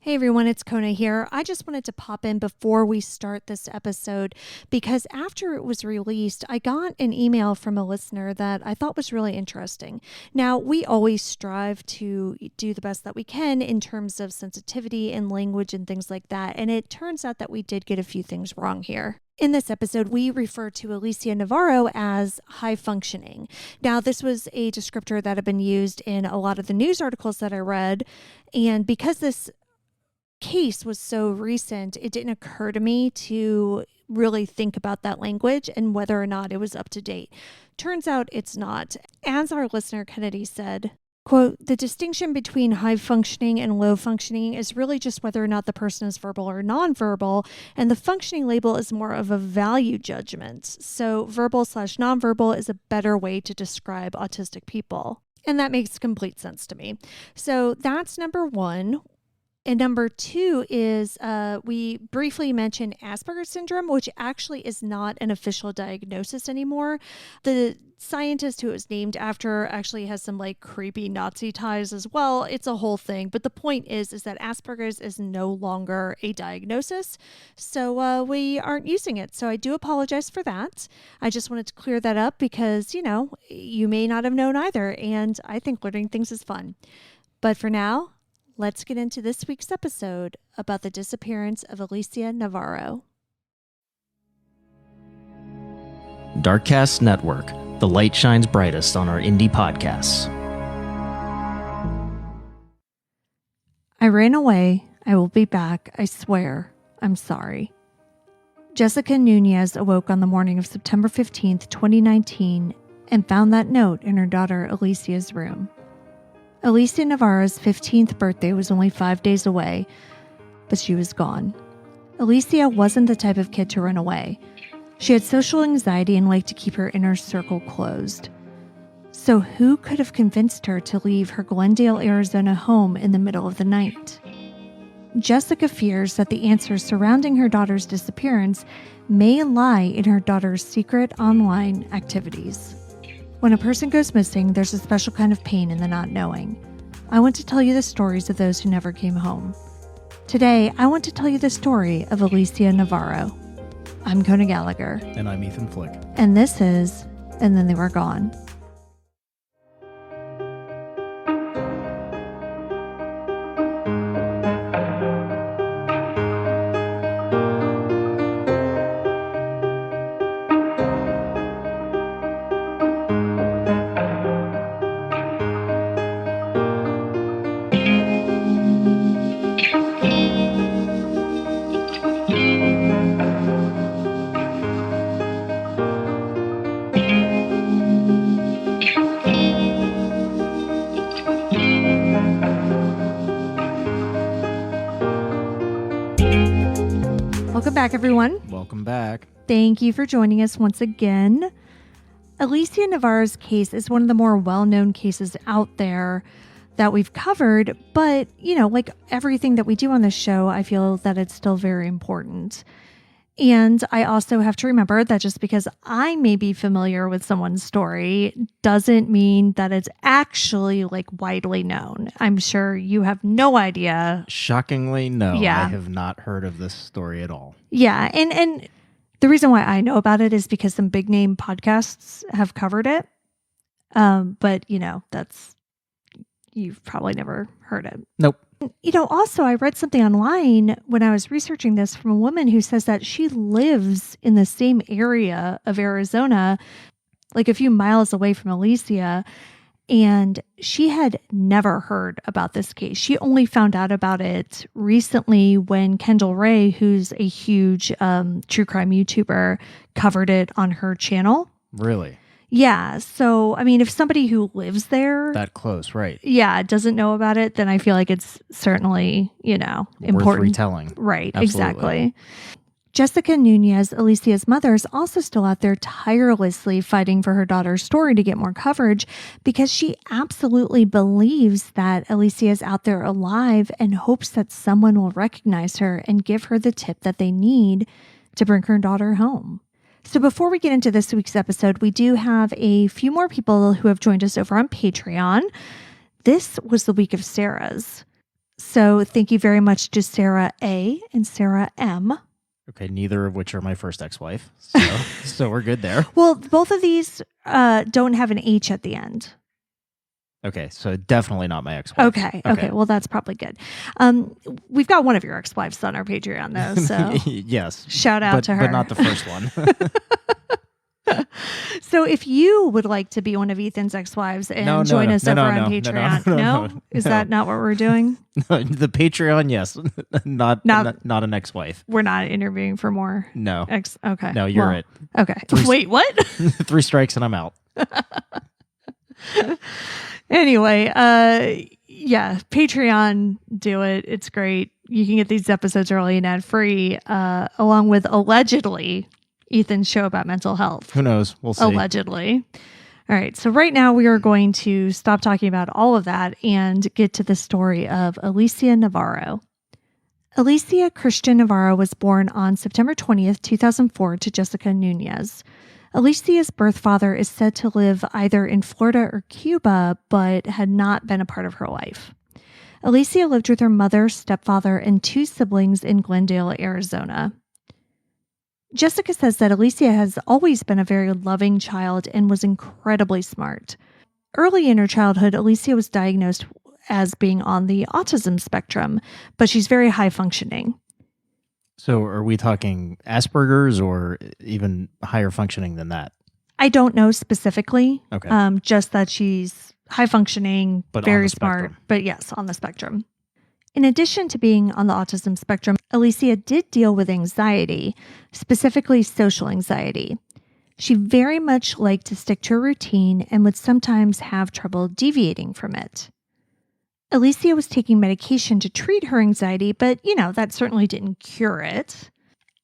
Hey everyone, it's Kona here. I just wanted to pop in before we start this episode because after it was released, I got an email from a listener that I thought was really interesting. Now, we always strive to do the best that we can in terms of sensitivity and language and things like that, and it turns out that we did get a few things wrong here. In this episode, we refer to Alicia Navarro as high functioning. Now, this was a descriptor that had been used in a lot of the news articles that I read, and because this case was so recent, it didn't occur to me to really think about that language and whether or not it was up to date. Turns out it's not. As our listener Kennedy said, quote, "The distinction between high functioning and low functioning is really just whether or not the person is verbal or nonverbal, and the functioning label is more of a value judgment. So verbal/nonverbal is a better way to describe autistic people." And that makes complete sense to me. So that's number one. And number two is we briefly mentioned Asperger's syndrome, which actually is not an official diagnosis anymore. The scientist who it was named after actually has some like creepy Nazi ties as well. It's a whole thing. But the point is that Asperger's is no longer a diagnosis. So we aren't using it. So I do apologize for that. I just wanted to clear that up because, you may not have known either. And I think learning things is fun. But for now, let's get into this week's episode about the disappearance of Alicia Navarro. Darkcast Network. The light shines brightest on our indie podcasts. I ran away. I will be back. I swear. I'm sorry. Jessica Nuñez awoke on the morning of September 15th, 2019, and found that note in her daughter Alicia's room. Alicia Navarro's 15th birthday was only 5 days away, but she was gone. Alicia wasn't the type of kid to run away. She had social anxiety and liked to keep her inner circle closed. So who could have convinced her to leave her Glendale, Arizona home in the middle of the night? Jessica fears that the answers surrounding her daughter's disappearance may lie in her daughter's secret online activities. When a person goes missing, there's a special kind of pain in the not knowing. I want to tell you the stories of those who never came home. Today, I want to tell you the story of Alicia Navarro. I'm Kona Gallagher. And I'm Ethan Flick. And this is And Then They Were Gone. Welcome back, everyone. Welcome back. Thank you for joining us once again. Alicia Navarro's case is one of the more well-known cases out there that we've covered, but, like everything that we do on this show, I feel that it's still very important. And I also have to remember that just because I may be familiar with someone's story doesn't mean that it's actually widely known. I'm sure you have no idea. Shockingly, no. Yeah. I have not heard of this story at all. Yeah. And the reason why I know about it is because some big name podcasts have covered it. But you've probably never heard it. Nope. Also, I read something online when I was researching this from a woman who says that she lives in the same area of Arizona, like a few miles away from Alicia, and she had never heard about this case. She only found out about it recently when Kendall Ray, who's a huge true crime YouTuber, covered it on her channel. Really? Yeah. So, if somebody who lives there that close, right? Yeah, doesn't know about it, then I feel like it's certainly, important. Worth retelling. Right. Absolutely. Exactly. Jessica Nuñez, Alicia's mother, is also still out there tirelessly fighting for her daughter's story to get more coverage because she absolutely believes that Alicia is out there alive and hopes that someone will recognize her and give her the tip that they need to bring her daughter home. So before we get into this week's episode, we do have a few more people who have joined us over on Patreon. This was the week of Sarah's. So thank you very much to Sarah A. and Sarah M. Okay, neither of which are my first ex-wife, so we're good there. Well, both of these don't have an H at the end. Okay, so definitely not my ex-wife. Okay. Well, that's probably good. We've got one of your ex-wives on our Patreon, though, so yes. Shout out to her. But not the first one. So if you would like to be one of Ethan's ex-wives and join us over on Patreon, no? Is that not what we're doing? No, the Patreon, yes. not an ex-wife. We're not interviewing for more. No. Okay. No, you're it. Okay. Wait, what? 3 strikes and I'm out. Anyway, yeah, Patreon, do it. It's great. You can get these episodes early and ad-free, along with allegedly Ethan's show about mental health. Who knows? We'll see. Allegedly. All right. So right now we are going to stop talking about all of that and get to the story of Alicia Navarro. Alicia Christian Navarro was born on September 20th, 2004 to Jessica Nuñez. Alicia's birth father is said to live either in Florida or Cuba, but had not been a part of her life. Alicia lived with her mother, stepfather, and 2 siblings in Glendale, Arizona. Jessica says that Alicia has always been a very loving child and was incredibly smart. Early in her childhood, Alicia was diagnosed as being on the autism spectrum, but she's very high functioning. So are we talking Asperger's or even higher functioning than that? I don't know specifically. Okay. Just that she's high functioning, but very smart, but yes, on the spectrum. In addition to being on the autism spectrum, Alicia did deal with anxiety, specifically social anxiety. She very much liked to stick to a routine and would sometimes have trouble deviating from it. Alicia was taking medication to treat her anxiety, but, that certainly didn't cure it.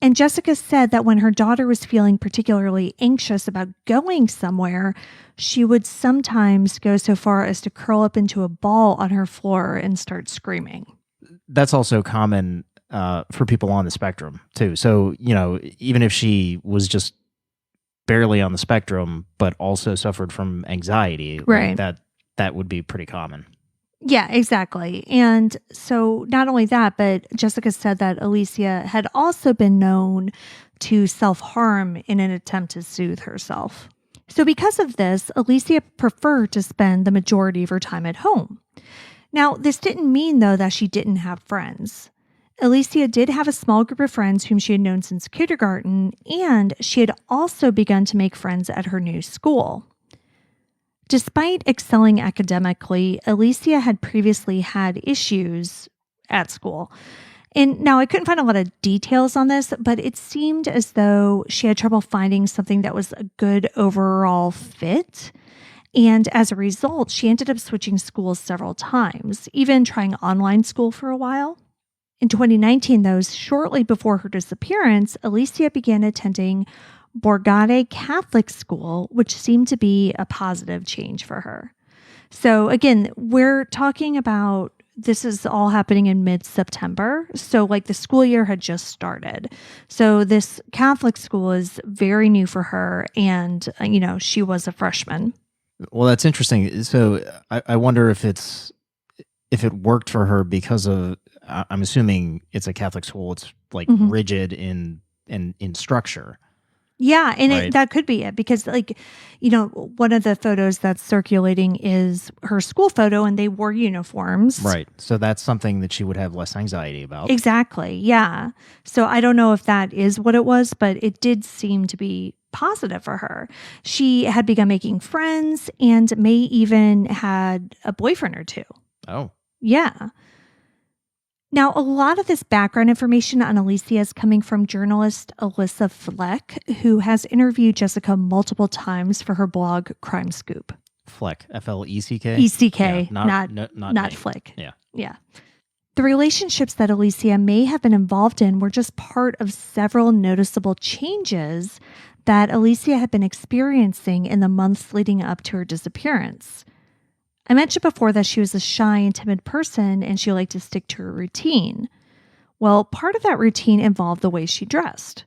And Jessica said that when her daughter was feeling particularly anxious about going somewhere, she would sometimes go so far as to curl up into a ball on her floor and start screaming. That's also common for people on the spectrum, too. So, even if she was just barely on the spectrum, but also suffered from anxiety, right? That would be pretty common. Yeah, exactly. And so not only that, but Jessica said that Alicia had also been known to self-harm in an attempt to soothe herself. So because of this, Alicia preferred to spend the majority of her time at home. Now, this didn't mean, though, that she didn't have friends. Alicia did have a small group of friends whom she had known since kindergarten, and she had also begun to make friends at her new school. Despite excelling academically, Alicia had previously had issues at school. And now I couldn't find a lot of details on this, but it seemed as though she had trouble finding something that was a good overall fit. And as a result, she ended up switching schools several times, even trying online school for a while. In 2019, though, shortly before her disappearance, Alicia began attending Borgade Catholic School, which seemed to be a positive change for her. So again, we're talking about this is all happening in mid-September. So the school year had just started. So this Catholic school is very new for her. And, she was a freshman. Well, that's interesting. So I wonder if it worked for her because of, I'm assuming it's a Catholic school. It's rigid in structure. Yeah, and right? That could be it because, one of the photos that's circulating is her school photo and they wore uniforms. Right. So that's something that she would have less anxiety about. Exactly. Yeah. So I don't know if that is what it was, but it did seem to be positive for her. She had begun making friends and may even had a boyfriend or 2. Oh. Yeah. Now, a lot of this background information on Alicia is coming from journalist Alyssa Fleck, who has interviewed Jessica multiple times for her blog Crime Scoop. Fleck, F-L-E-C-K? E-C-K, yeah, not Flick. Yeah. The relationships that Alicia may have been involved in were just part of several noticeable changes that Alicia had been experiencing in the months leading up to her disappearance. I mentioned before that she was a shy and timid person and she liked to stick to her routine. Well, part of that routine involved the way she dressed.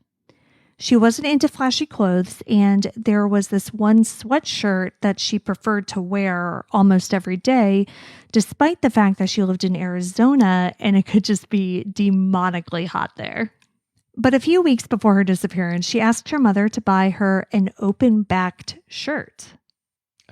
She wasn't into flashy clothes, and there was this one sweatshirt that she preferred to wear almost every day, despite the fact that she lived in Arizona and it could just be demonically hot there. But a few weeks before her disappearance, she asked her mother to buy her an open-backed shirt.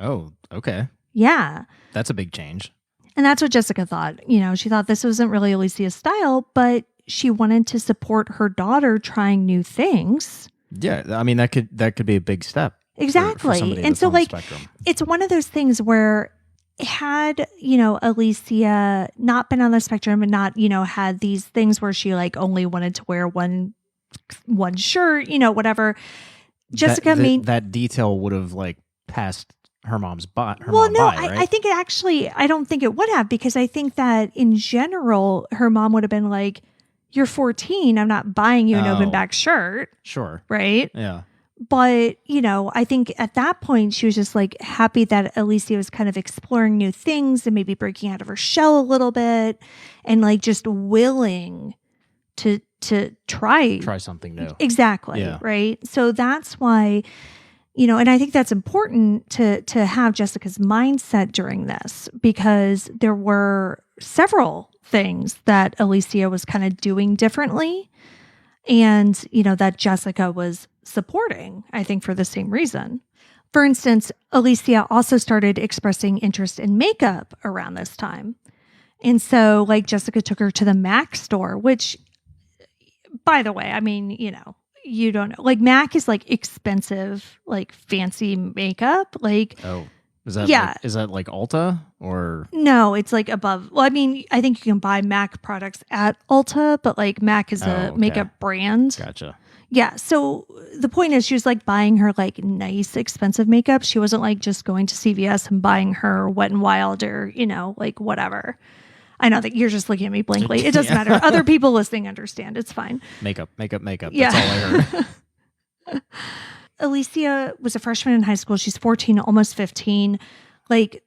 Oh, okay. Yeah. That's a big change. And that's what Jessica thought. She thought this wasn't really Alicia's style, but she wanted to support her daughter trying new things. Yeah, I mean that could be a big step. Exactly. For somebody And that's so on the like spectrum. it's one of those things where had, Alicia not been on the spectrum and not, had these things where she like only wanted to wear one shirt, whatever. Jessica that detail would have like passed her mom's well, mom no, by, right? I think I don't think it would have, because I think that in general, her mom would have been like, you're 14. I'm not buying you an open back shirt. Sure. Right. Yeah. But, I think at that point, she was just like happy that Alicia was kind of exploring new things and maybe breaking out of her shell a little bit and like just willing to try something new. Exactly. Yeah. Right. So that's why, and I think that's important to have Jessica's mindset during this, because there were several things that Alicia was kind of doing differently and, that Jessica was supporting, I think, for the same reason. For instance, Alicia also started expressing interest in makeup around this time. And so, like, Jessica took her to the MAC store, which, by the way, I mean, you don't know. Like, MAC is like expensive, like fancy makeup. Like, oh, is that is that like Ulta or no? It's like above. Well, I mean, I think you can buy MAC products at Ulta, but like MAC is a makeup brand. Gotcha. Yeah. So the point is, she was like buying her like nice, expensive makeup. She wasn't like just going to CVS and buying her Wet n Wild or like whatever. I know that you're just looking at me blankly. It doesn't matter. Other people listening understand. It's fine. Makeup. Yeah. That's all I heard. Alicia was a freshman in high school. She's 14, almost 15. Like,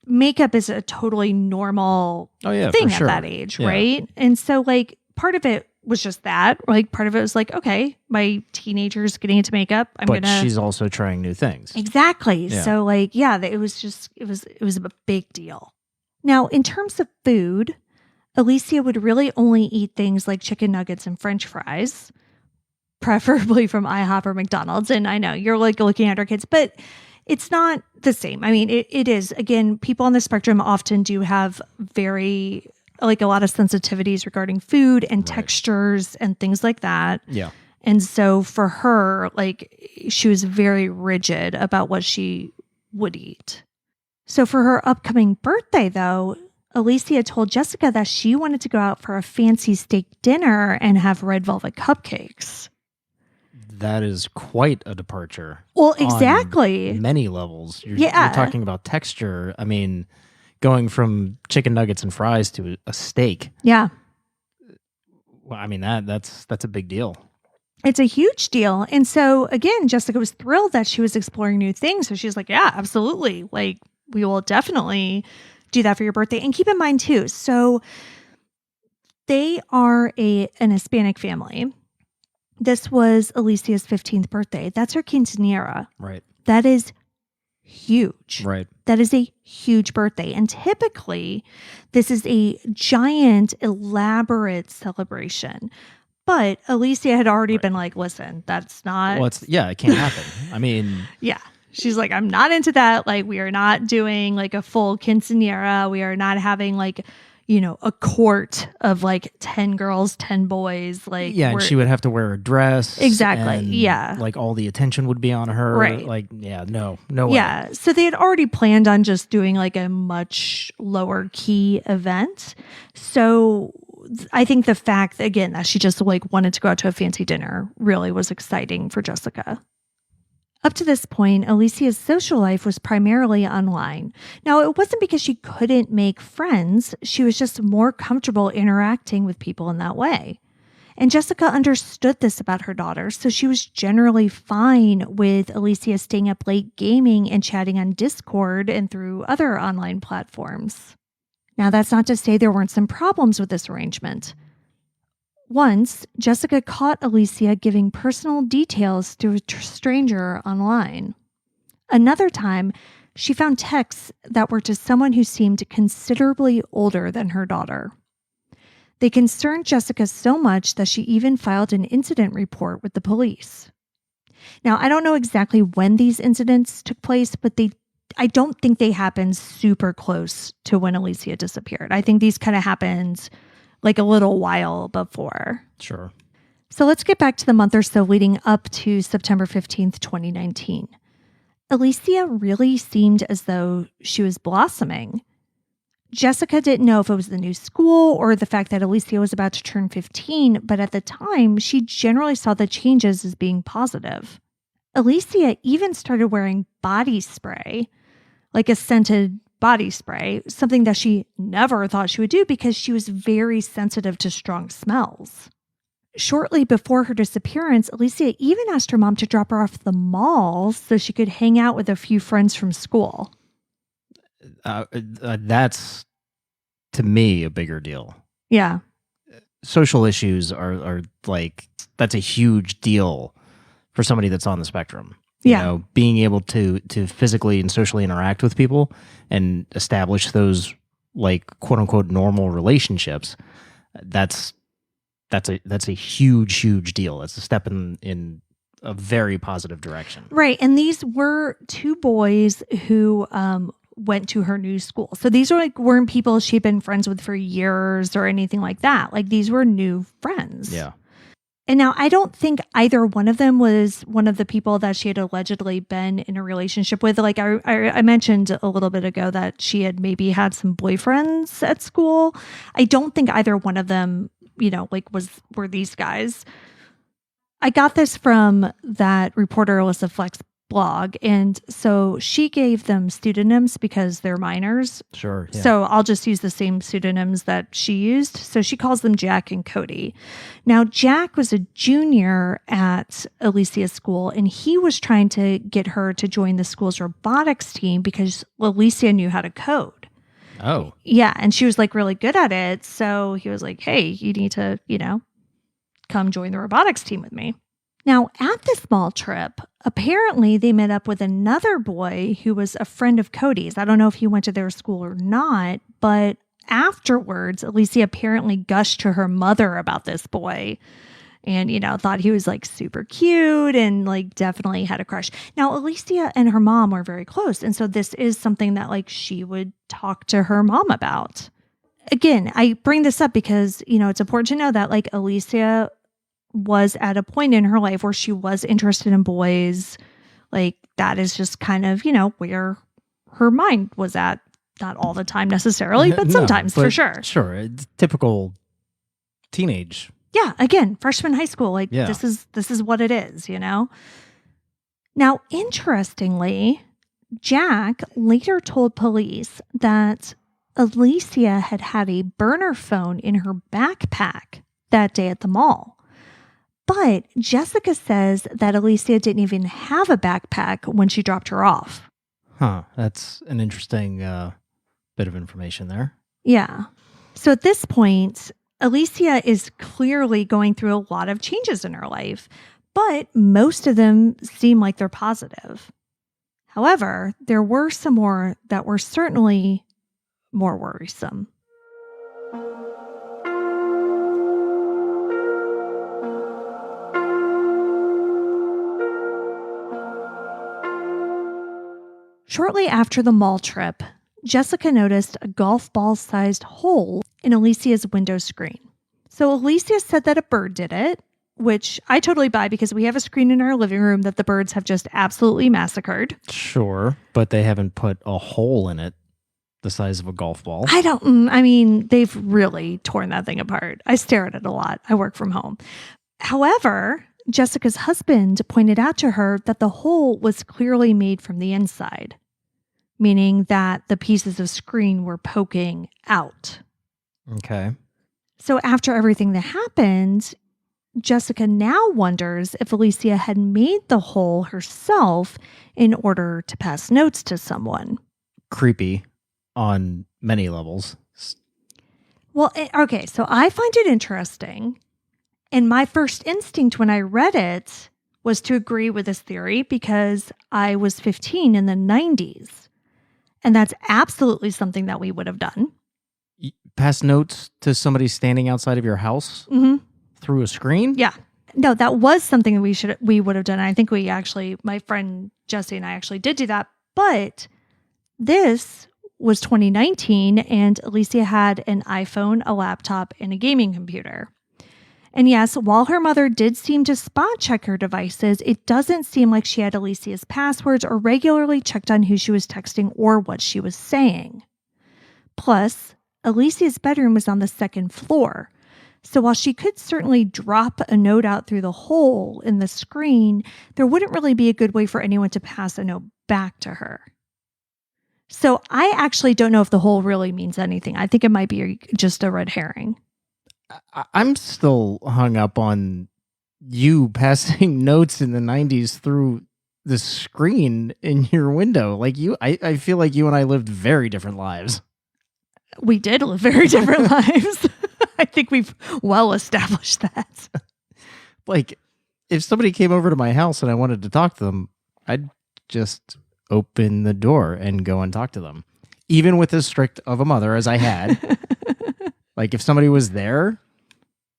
makeup is a totally normal thing at that age, right? And so, like, part of it was just that. Like, part of it was like, okay, my teenager's getting into makeup. But she's also trying new things. Exactly. Yeah. So, like, it was a big deal. Now, in terms of food, Alicia would really only eat things like chicken nuggets and French fries, preferably from IHOP or McDonald's. And I know you're like looking at our kids, but it's not the same. I mean, it is. Again, people on the spectrum often do have very, like, a lot of sensitivities regarding food and textures and things like that. Yeah. And so for her, like, she was very rigid about what she would eat. So for her upcoming birthday, though, Alicia told Jessica that she wanted to go out for a fancy steak dinner and have red velvet cupcakes. That is quite a departure. Well, exactly. On many levels. You're talking about texture. I mean, going from chicken nuggets and fries to a steak. Yeah. Well, I mean, that's a big deal. It's a huge deal. And so, again, Jessica was thrilled that she was exploring new things. So she's like, yeah, absolutely. Like, we will definitely do that for your birthday. And keep in mind, too, so they are an Hispanic family. This was Alicia's 15th birthday. That's her quinceañera. Right. That is huge. Right. That is a huge birthday. And typically, this is a giant, elaborate celebration. But Alicia had already been like, listen, that's not... Well, it can't happen. I mean... Yeah. She's like, I'm not into that. Like, we are not doing like a full quinceañera. We are not having like, a court of like 10 girls, 10 boys. Like, yeah, and she would have to wear a dress. Exactly. And, yeah. like, all the attention would be on her. Right. Like, yeah, no way. Yeah. So they had already planned on just doing like a much lower key event. So I think the fact, again, that she just like wanted to go out to a fancy dinner really was exciting for Jessica. Up to this point, Alicia's social life was primarily online. Now, it wasn't because she couldn't make friends. She was just more comfortable interacting with people in that way. And Jessica understood this about her daughter, so she was generally fine with Alicia staying up late gaming and chatting on Discord and through other online platforms. Now, that's not to say there weren't some problems with this arrangement. Once, Jessica caught Alicia giving personal details to a stranger online. Another time, she found texts that were to someone who seemed considerably older than her daughter. They concerned Jessica so much that she even filed an incident report with the police. Now, I don't know exactly when these incidents took place, but I don't think they happened super close to when Alicia disappeared. I think these kind of happened like a little while before. Sure. So let's get back to the month or so leading up to September 15th, 2019. Alicia really seemed as though she was blossoming. Jessica didn't know if it was the new school or the fact that Alicia was about to turn 15, but at the time, she generally saw the changes as being positive. Alicia even started wearing body spray, like a scented body spray, something that she never thought she would do because she was very sensitive to strong smells. Shortly before her disappearance, Alicia even asked her mom to drop her off at the mall so she could hang out with a few friends from school. That's, to me, a bigger deal. Yeah. Social issues are like, that's a huge deal for somebody that's on the spectrum. You know, being able to physically and socially interact with people and establish those like quote unquote normal relationships, that's a huge deal. It's a step in a very positive direction. Right. And these were two boys who went to her new school. So these weren't people she'd been friends with for years or anything like that. Like these were new friends. Yeah. And now I don't think either one of them was one of the people that she had allegedly been in a relationship with. Like I mentioned a little bit ago that she had maybe had some boyfriends at school. I don't think either one of them, were these guys. I got this from that reporter Alyssa Fleck's blog. And so she gave them pseudonyms because they're minors. Sure. Yeah. So I'll just use the same pseudonyms that she used. So she calls them Jack and Cody. Now, Jack was a junior at Alicia's school, and he was trying to get her to join the school's robotics team because Alicia knew how to code. Oh. Yeah. And she was like really good at it. So he was like, hey, you need to, come join the robotics team with me. Now, at this mall trip, apparently they met up with another boy who was a friend of Cody's. I don't know if he went to their school or not, but afterwards, Alicia apparently gushed to her mother about this boy and, thought he was like super cute and like definitely had a crush. Now, Alicia and her mom were very close. And so this is something that like she would talk to her mom about. Again, I bring this up because, it's important to know that like Alicia was at a point in her life where she was interested in boys. Like that is just kind of, where her mind was at. Not all the time necessarily, but sometimes for sure. Sure. It's typical teenage. Yeah. Again, freshman high school. Like this is what it is, Now, interestingly, Jack later told police that Alicia had a burner phone in her backpack that day at the mall. But Jessica says that Alicia didn't even have a backpack when she dropped her off. Huh. That's an interesting bit of information there. Yeah. So at this point, Alicia is clearly going through a lot of changes in her life, but most of them seem like they're positive. However, there were some more that were certainly more worrisome. Shortly after the mall trip, Jessica noticed a golf ball-sized hole in Alicia's window screen. So Alicia said that a bird did it, which I totally buy because we have a screen in our living room that the birds have just absolutely massacred. Sure, but they haven't put a hole in it the size of a golf ball. They've really torn that thing apart. I stare at it a lot. I work from home. However, Jessica's husband pointed out to her that the hole was clearly made from the inside, meaning that the pieces of screen were poking out. Okay. So after everything that happened, Jessica now wonders if Alicia had made the hole herself in order to pass notes to someone. Creepy on many levels. Well, okay, so I find it interesting And my first instinct when I read it was to agree with this theory because I was 15 in the 90s. And that's absolutely something that we would have done. Pass notes to somebody standing outside of your house through a screen? Yeah. No, that was something we would have done. I think my friend Jesse and I actually did do that. But this was 2019 and Alicia had an iPhone, a laptop, and a gaming computer. And yes, while her mother did seem to spot check her devices, it doesn't seem like she had Alicia's passwords or regularly checked on who she was texting or what she was saying. Plus, Alicia's bedroom was on the second floor. So while she could certainly drop a note out through the hole in the screen, there wouldn't really be a good way for anyone to pass a note back to her. So I actually don't know if the hole really means anything. I think it might be just a red herring. I'm still hung up on you passing notes in the 90s through the screen in your window. Like I feel like you and I lived very different lives. We did live very different lives. I think we've well established that. Like, if somebody came over to my house and I wanted to talk to them, I'd just open the door and go and talk to them. Even with as strict of a mother as I had. Like, if somebody was there,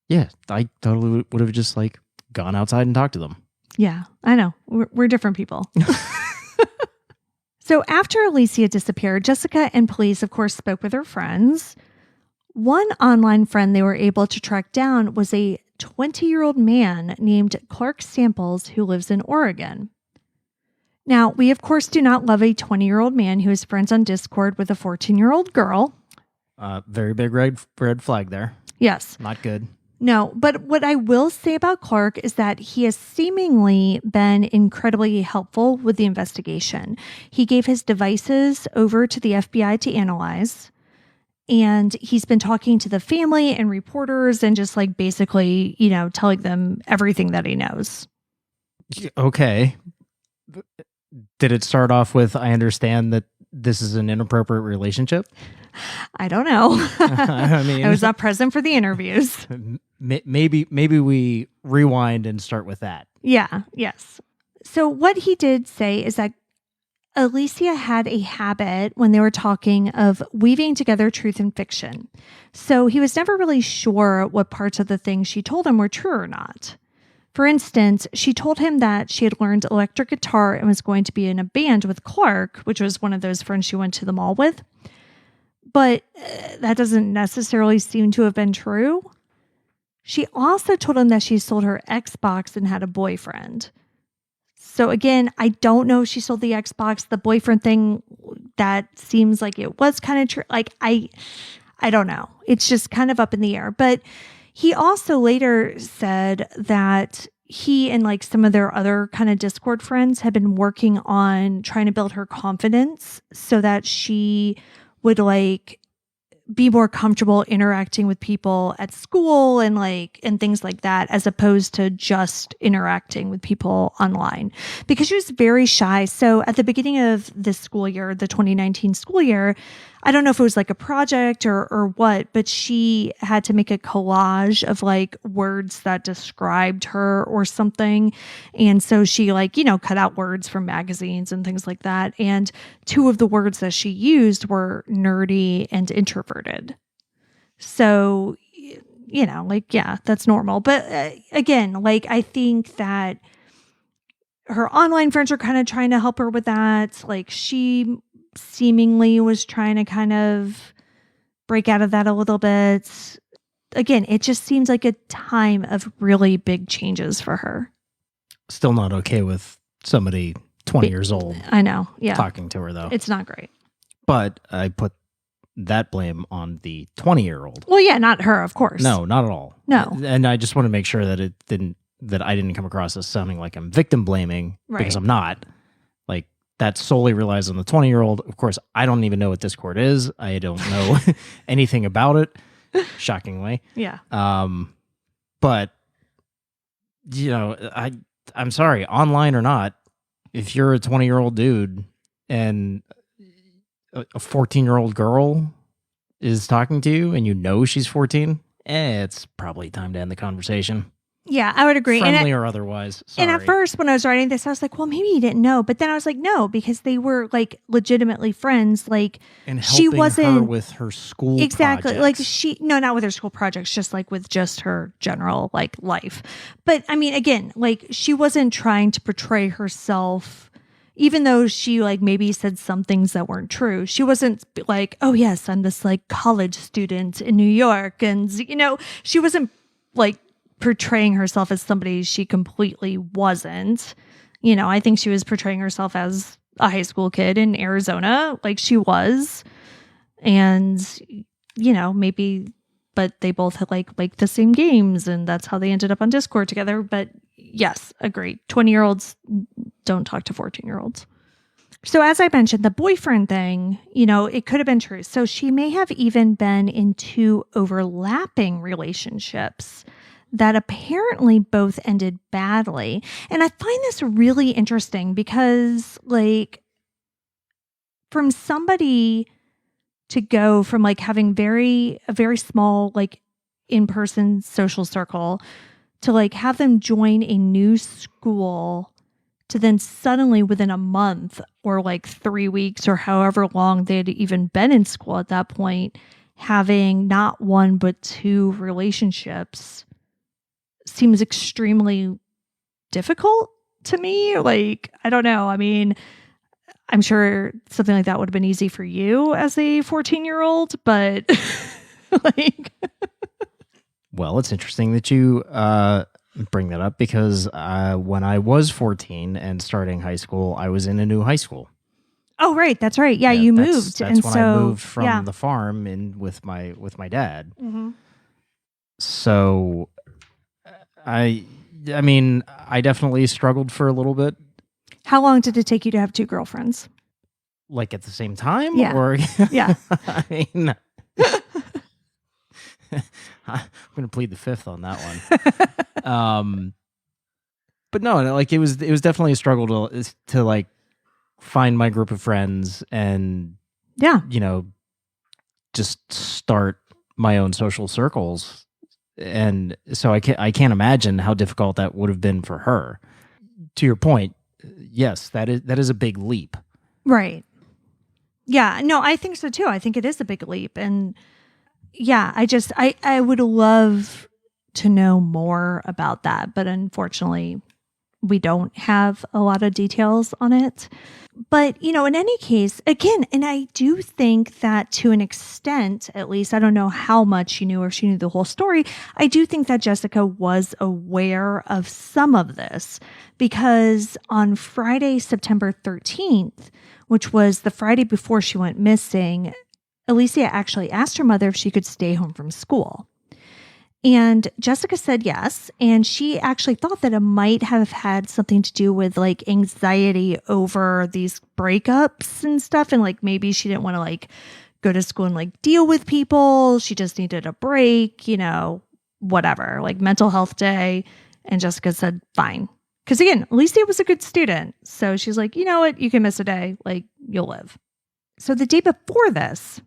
yeah, I totally would have just, like, gone outside and talked to them. Yeah, I know. We're different people. So after Alicia disappeared, Jessica and police, of course, spoke with her friends. One online friend they were able to track down was a 20-year-old man named Clark Samples who lives in Oregon. Now, we, of course, do not love a 20-year-old man who is friends on Discord with a 14-year-old girl. Very big red flag there. Yes. Not good. No, but what I will say about Clark is that he has seemingly been incredibly helpful with the investigation. He gave his devices over to the FBI to analyze, and he's been talking to the family and reporters and just like basically, telling them everything that he knows. Okay. Did it start off with, I understand that this is an inappropriate relationship? I don't know. I mean, I was not present for the interviews. Maybe we rewind and start with that. Yeah, yes. So what he did say is that Alicia had a habit when they were talking of weaving together truth and fiction. So he was never really sure what parts of the things she told him were true or not. For instance, she told him that she had learned electric guitar and was going to be in a band with Clark, which was one of those friends she went to the mall with. But that doesn't necessarily seem to have been true. She also told him that she sold her Xbox and had a boyfriend. So again, I don't know if she sold the Xbox. The boyfriend thing, that seems like it was kind of true. Like, I don't know. It's just kind of up in the air. But he also later said that he and like some of their other kind of Discord friends had been working on trying to build her confidence so that she would like be more comfortable interacting with people at school and things like that, as opposed to just interacting with people online, because she was very shy. So at the beginning of this school year, the 2019 school year, I don't know if it was like a project or what, but she had to make a collage of like words that described her or something. And so she cut out words from magazines and things like that. And two of the words that she used were nerdy and introverted. So, that's normal. But again, I think that her online friends are kind of trying to help her with that. Like, she seemingly was trying to kind of break out of that a little bit. Again, it just seems like a time of really big changes for her. Still not okay with somebody 20 years old. I know. Yeah. Talking to her, though. It's not great. But I put that blame on the 20-year-old. Well, yeah, not her, of course. No, not at all. No. And I just want to make sure that I didn't come across as sounding like I'm victim blaming, because I'm not. Like, that solely relies on the 20-year-old. Of course, I don't even know what Discord is. I don't know anything about it, shockingly. Yeah. But I'm sorry, online or not, if you're a 20-year-old dude and a 14-year-old girl is talking to you and you know she's 14, it's probably time to end the conversation. Yeah, I would agree. Friendly or otherwise. Sorry. And at first, when I was writing this, I was like, well, maybe he didn't know. But then I was like, no, because they were like legitimately friends. Like, and she wasn't her with her school exactly projects. like not with her school projects, just like with just her general like life. But I mean, again, like she wasn't trying to portray herself. Even though she like maybe said some things that weren't true, she wasn't like, oh yes, I'm this like college student in New York. And, she wasn't like portraying herself as somebody she completely wasn't. I think she was portraying herself as a high school kid in Arizona, like she was. And, maybe, but they both had like the same games, and that's how they ended up on Discord together. But yes, agreed. 20-year-olds don't talk to 14-year-olds. So as I mentioned, the boyfriend thing, it could have been true. So she may have even been in 2 overlapping relationships that apparently both ended badly. And I find this really interesting because like from somebody to go from like having a very small like in-person social circle to like have them join a new school to then suddenly within a month or like 3 weeks or however long they'd even been in school at that point, having not 1 but 2 relationships seems extremely difficult to me. Like, I don't know. I mean, I'm sure something like that would have been easy for you as a 14-year-old, but like... Well, it's interesting that you bring that up because when I was 14 and starting high school, I was in a new high school. Oh, right. That's right. Yeah, you moved. That's when I moved from the farm in with my dad. Mm-hmm. So I mean, I definitely struggled for a little bit. How long did it take you to have 2 girlfriends? Like at the same time? Yeah. Or yeah. I mean, I'm going to plead the 5th on that one. But no, like it was definitely a struggle to like find my group of friends and just start my own social circles. And so I can't imagine how difficult that would have been for her. To your point, yes, that is a big leap. Right. Yeah, no, I think so too. I think it is a big leap. And yeah, I would love to know more about that, but unfortunately we don't have a lot of details on it. But, in any case, again, and I do think that to an extent, at least, I don't know how much she knew or if she knew the whole story, I do think that Jessica was aware of some of this because on Friday, September 13th, which was the Friday before she went missing, Alicia actually asked her mother if she could stay home from school. And Jessica said yes. And she actually thought that it might have had something to do with like anxiety over these breakups and stuff. And like maybe she didn't want to like go to school and like deal with people. She just needed a break, whatever, like mental health day. And Jessica said, fine. Because again, Alicia was a good student. So she's like, you know what? You can miss a day. Like you'll live. So the day before this,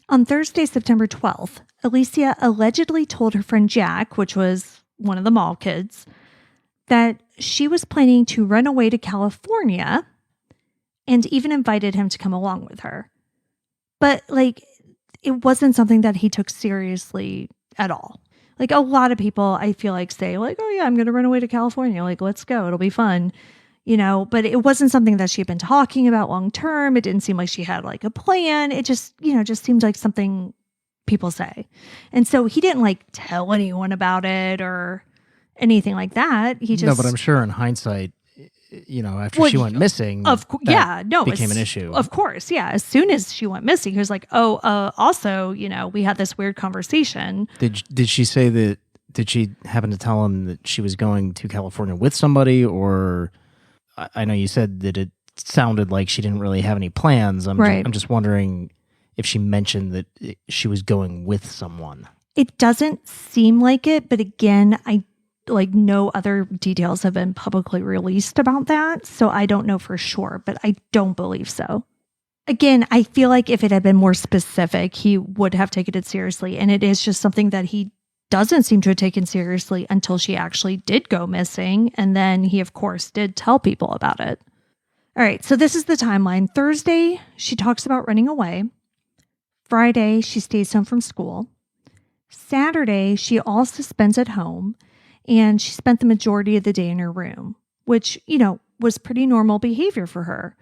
on Thursday, September 12th, Alicia allegedly told her friend Jack, which was one of the mall kids, that she was planning to run away to California and even invited him to come along with her. But like, it wasn't something that he took seriously at all. Like a lot of people, I feel like say like, oh yeah, I'm going to run away to California. Like, let's go. It'll be fun. But it wasn't something that she had been talking about long term. It didn't seem like she had like a plan. It just, just seemed like something people say. And so he didn't like tell anyone about it or anything like that. He just... No, but I'm sure in hindsight, after she went missing, became an issue. Of course. Yeah. As soon as she went missing, he was like, also, we had this weird conversation. Did she say that, did she happen to tell him that she was going to California with somebody, or... I know you said that it sounded like she didn't really have any plans. I'm just wondering if she mentioned that she was going with someone. It doesn't seem like it, but again, no other details have been publicly released about that, so I don't know for sure, but I don't believe so. Again, I feel like if it had been more specific, he would have taken it seriously, and it is just something that he doesn't seem to have taken seriously until she actually did go missing. And then he, of course, did tell people about it. All right, so this is the timeline. Thursday, she talks about running away. Friday, she stays home from school. Saturday, she also spends at home, and she spent the majority of the day in her room, which, was pretty normal behavior for her.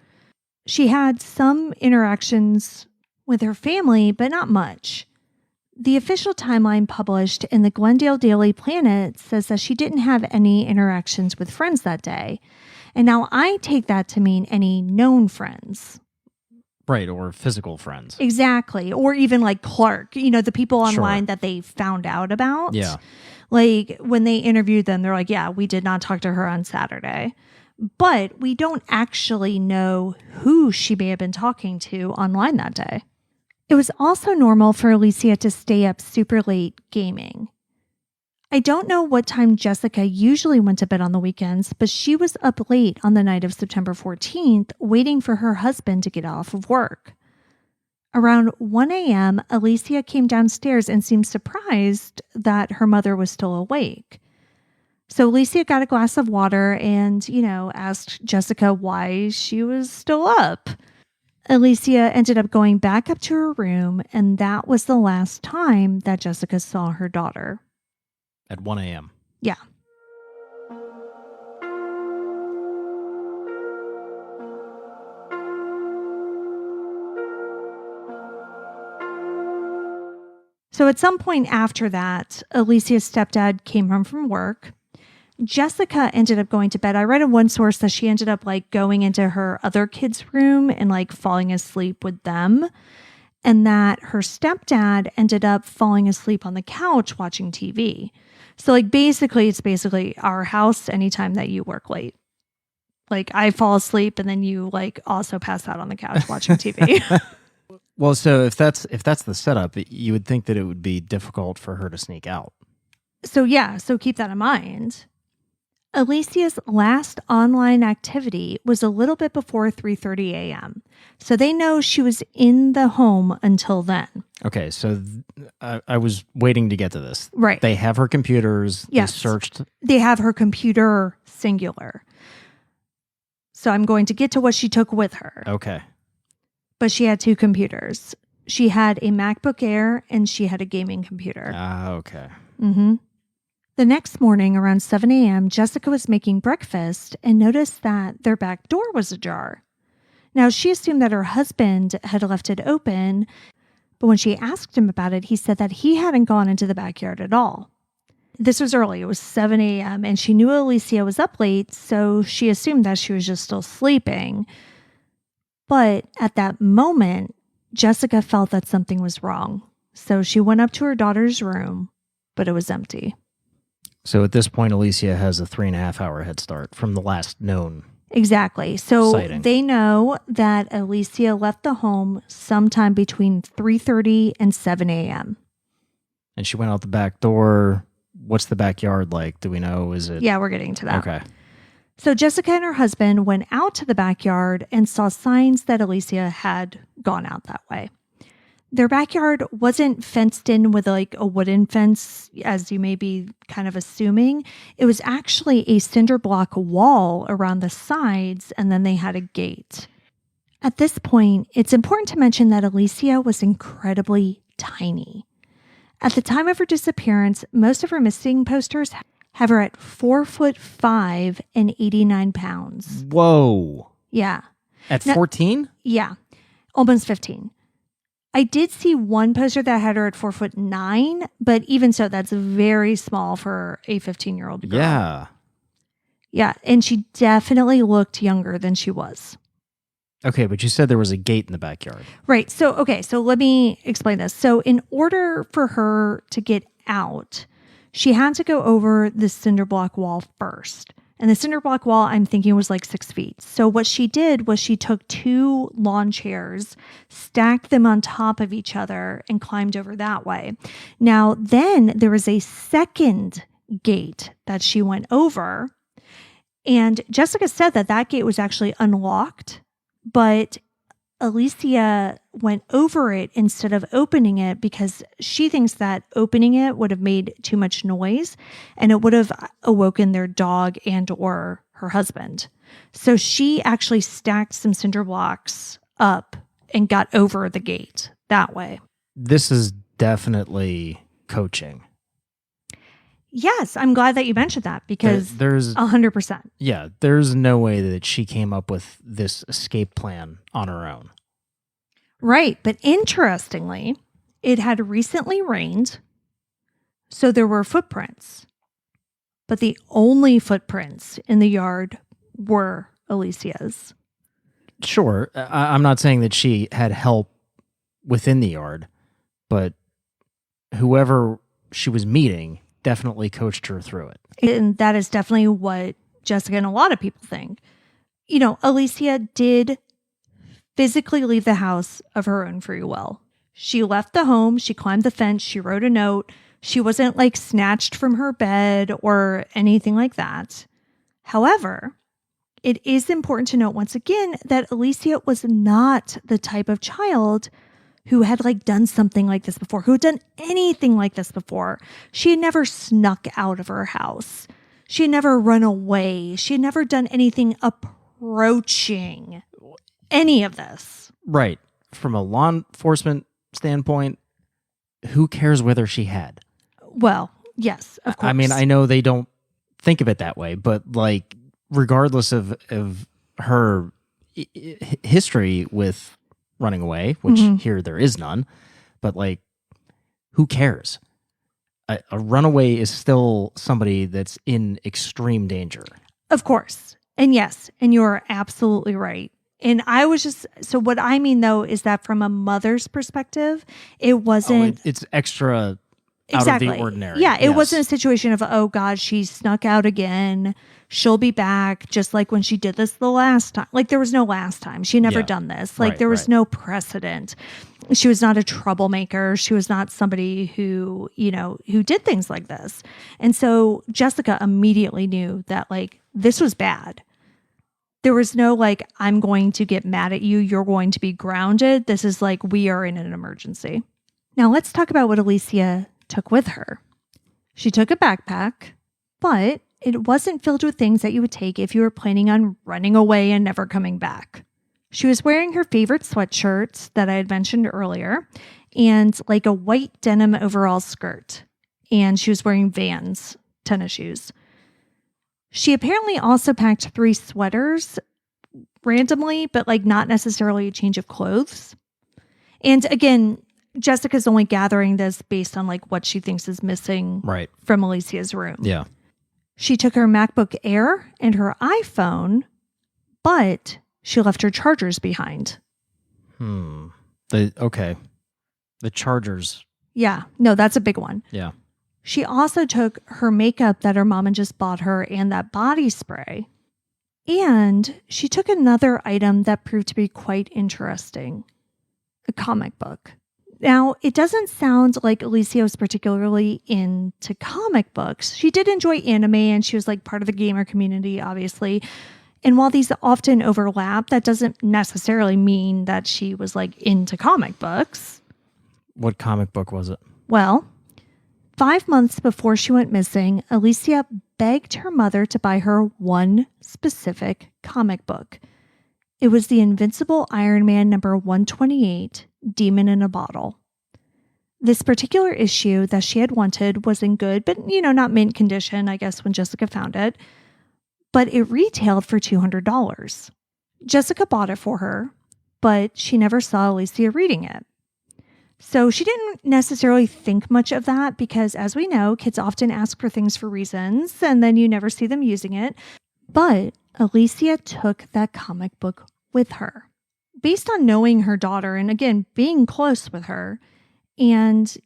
She had some interactions with her family, but not much. The official timeline published in the Glendale Daily Planet says that she didn't have any interactions with friends that day. And now I take that to mean any known friends. Right, or physical friends. Exactly. Or even like Clark, the people online that they found out about. Yeah. Like when they interviewed them, they're like, yeah, we did not talk to her on Saturday. But we don't actually know who she may have been talking to online that day. It was also normal for Alicia to stay up super late gaming. I don't know what time Jessica usually went to bed on the weekends, but she was up late on the night of September 14th, waiting for her husband to get off of work. Around 1 a.m., Alicia came downstairs and seemed surprised that her mother was still awake. So Alicia got a glass of water and, asked Jessica why she was still up. Alicia ended up going back up to her room, and that was the last time that Jessica saw her daughter. At 1 a.m. Yeah. So at some point after that, Alicia's stepdad came home from work. Jessica ended up going to bed. I read in one source that she ended up going into her other kid's room and falling asleep with them. And that her stepdad ended up falling asleep on the couch watching TV. So it's basically our house anytime that you work late. I fall asleep and then you also pass out on the couch watching TV. Well, so if that's the setup, you would think that it would be difficult for her to sneak out. So keep that in mind. Alicia's last online activity was a little bit before 3:30 a.m. So they know she was in the home until then. Okay, so I was waiting to get to this. Right. They have her computers. Yes. They searched. They have her computer singular. So I'm going to get to what she took with her. Okay. But she had two computers. She had a MacBook Air and she had a gaming computer. Okay. Mm-hmm. The next morning around 7 a.m., Jessica was making breakfast and noticed that their back door was ajar. Now, she assumed that her husband had left it open, but when she asked him about it, he said that he hadn't gone into the backyard at all. This was early. It was 7 a.m., and she knew Alicia was up late, so she assumed that she was just still sleeping. But at that moment, Jessica felt that something was wrong. So she went up to her daughter's room, but it was empty. So at this point, Alicia has a 3.5-hour head start from the last known. Exactly. So sighting. They know that Alicia left the home sometime between 3:30 and 7 a.m. And she went out the back door. What's the backyard like? Do we know? Is it? Yeah, we're getting to that. Okay. So Jessica and her husband went out to the backyard and saw signs that Alicia had gone out that way. Their backyard wasn't fenced in with a wooden fence, as you may be kind of assuming. It was actually a cinder block wall around the sides, and then they had a gate. At this point, it's important to mention that Alicia was incredibly tiny. At the time of her disappearance, most of her missing posters have her at 4'5" and 89 pounds. Whoa. Yeah. At 14? Yeah. Almost 15. I did see one poster that had her at 4'9", but even so, that's very small for a 15-year-old girl. Yeah. Yeah. And she definitely looked younger than she was. Okay, but you said there was a gate in the backyard. Right. So let me explain this. So in order for her to get out, she had to go over the cinder block wall first. And the cinder block wall, I'm thinking, was 6 feet. So what she did was she took 2 lawn chairs, stacked them on top of each other, and climbed over that way. Now, then there was a second gate that she went over. And Jessica said that gate was actually unlocked, but Alicia went over it instead of opening it because she thinks that opening it would have made too much noise and it would have awoken their dog and or her husband. So she actually stacked some cinder blocks up and got over the gate that way. This is definitely coaching. Yes, I'm glad that you mentioned that because there's 100%. Yeah, there's no way that she came up with this escape plan on her own. Right, but interestingly, it had recently rained, so there were footprints. But the only footprints in the yard were Alicia's. Sure, I'm not saying that she had help within the yard, but whoever she was meeting definitely coached her through it. And that is definitely what Jessica and a lot of people think. You know, Alicia did physically leave the house of her own free will. She left the home, she climbed the fence, she wrote a note. She wasn't like snatched from her bed or anything like that. However, it is important to note once again that Alicia was not the type of child who had like done something like this before, who had done anything like this before. She had never snuck out of her house. She had never run away. She had never done anything approaching any of this. Right. From a law enforcement standpoint, who cares whether she had? Well, yes, of course. I mean, I know they don't think of it that way, but like, regardless of her history with running away, which here there is none, but like, who cares? A runaway is still somebody that's in extreme danger. Of course. And yes, and you're absolutely right. And I was just, so what I mean though, is that from a mother's perspective, it wasn't. It's extra exactly. out of the ordinary. Yeah, it wasn't a situation of, oh God, she snuck out again. She'll be back, just like when she did this the last time. Like there was no last time. She had never done this. Like there was no precedent. She was not a troublemaker. She was not somebody who, you know, who did things like this. And so Jessica immediately knew that like this was bad. There was no like, I'm going to get mad at you. You're going to be grounded. This is like, we are in an emergency. Now let's talk about what Alicia took with her. She took a backpack, but it wasn't filled with things that you would take if you were planning on running away and never coming back. She was wearing her favorite sweatshirt that I had mentioned earlier and like a white denim overall skirt. And she was wearing Vans tennis shoes. She apparently also packed 3 sweaters randomly, but like not necessarily a change of clothes. And again, Jessica's only gathering this based on like what she thinks is missing from Alicia's room. Yeah. She took her MacBook Air and her iPhone, but she left her chargers behind. The chargers. Yeah. No, that's a big one. Yeah. She also took her makeup that her mom had just bought her and that body spray. And she took another item that proved to be quite interesting. A comic book. Now, it doesn't sound like Alicia was particularly into comic books. She did enjoy anime and she was like part of the gamer community, obviously. And while these often overlap, that doesn't necessarily mean that she was like into comic books. What comic book was it? Well, 5 months before she went missing, Alicia begged her mother to buy her one specific comic book. It was the Invincible Iron Man number 128, Demon in a Bottle. This particular issue that she had wanted was in good, but not mint condition, I guess, when Jessica found it. But it retailed for $200. Jessica bought it for her, but she never saw Alicia reading it. So she didn't necessarily think much of that because, as we know, kids often ask for things for reasons, and then you never see them using it. But Alicia took that comic book with her. Based on knowing her daughter and, again, being close with her, and,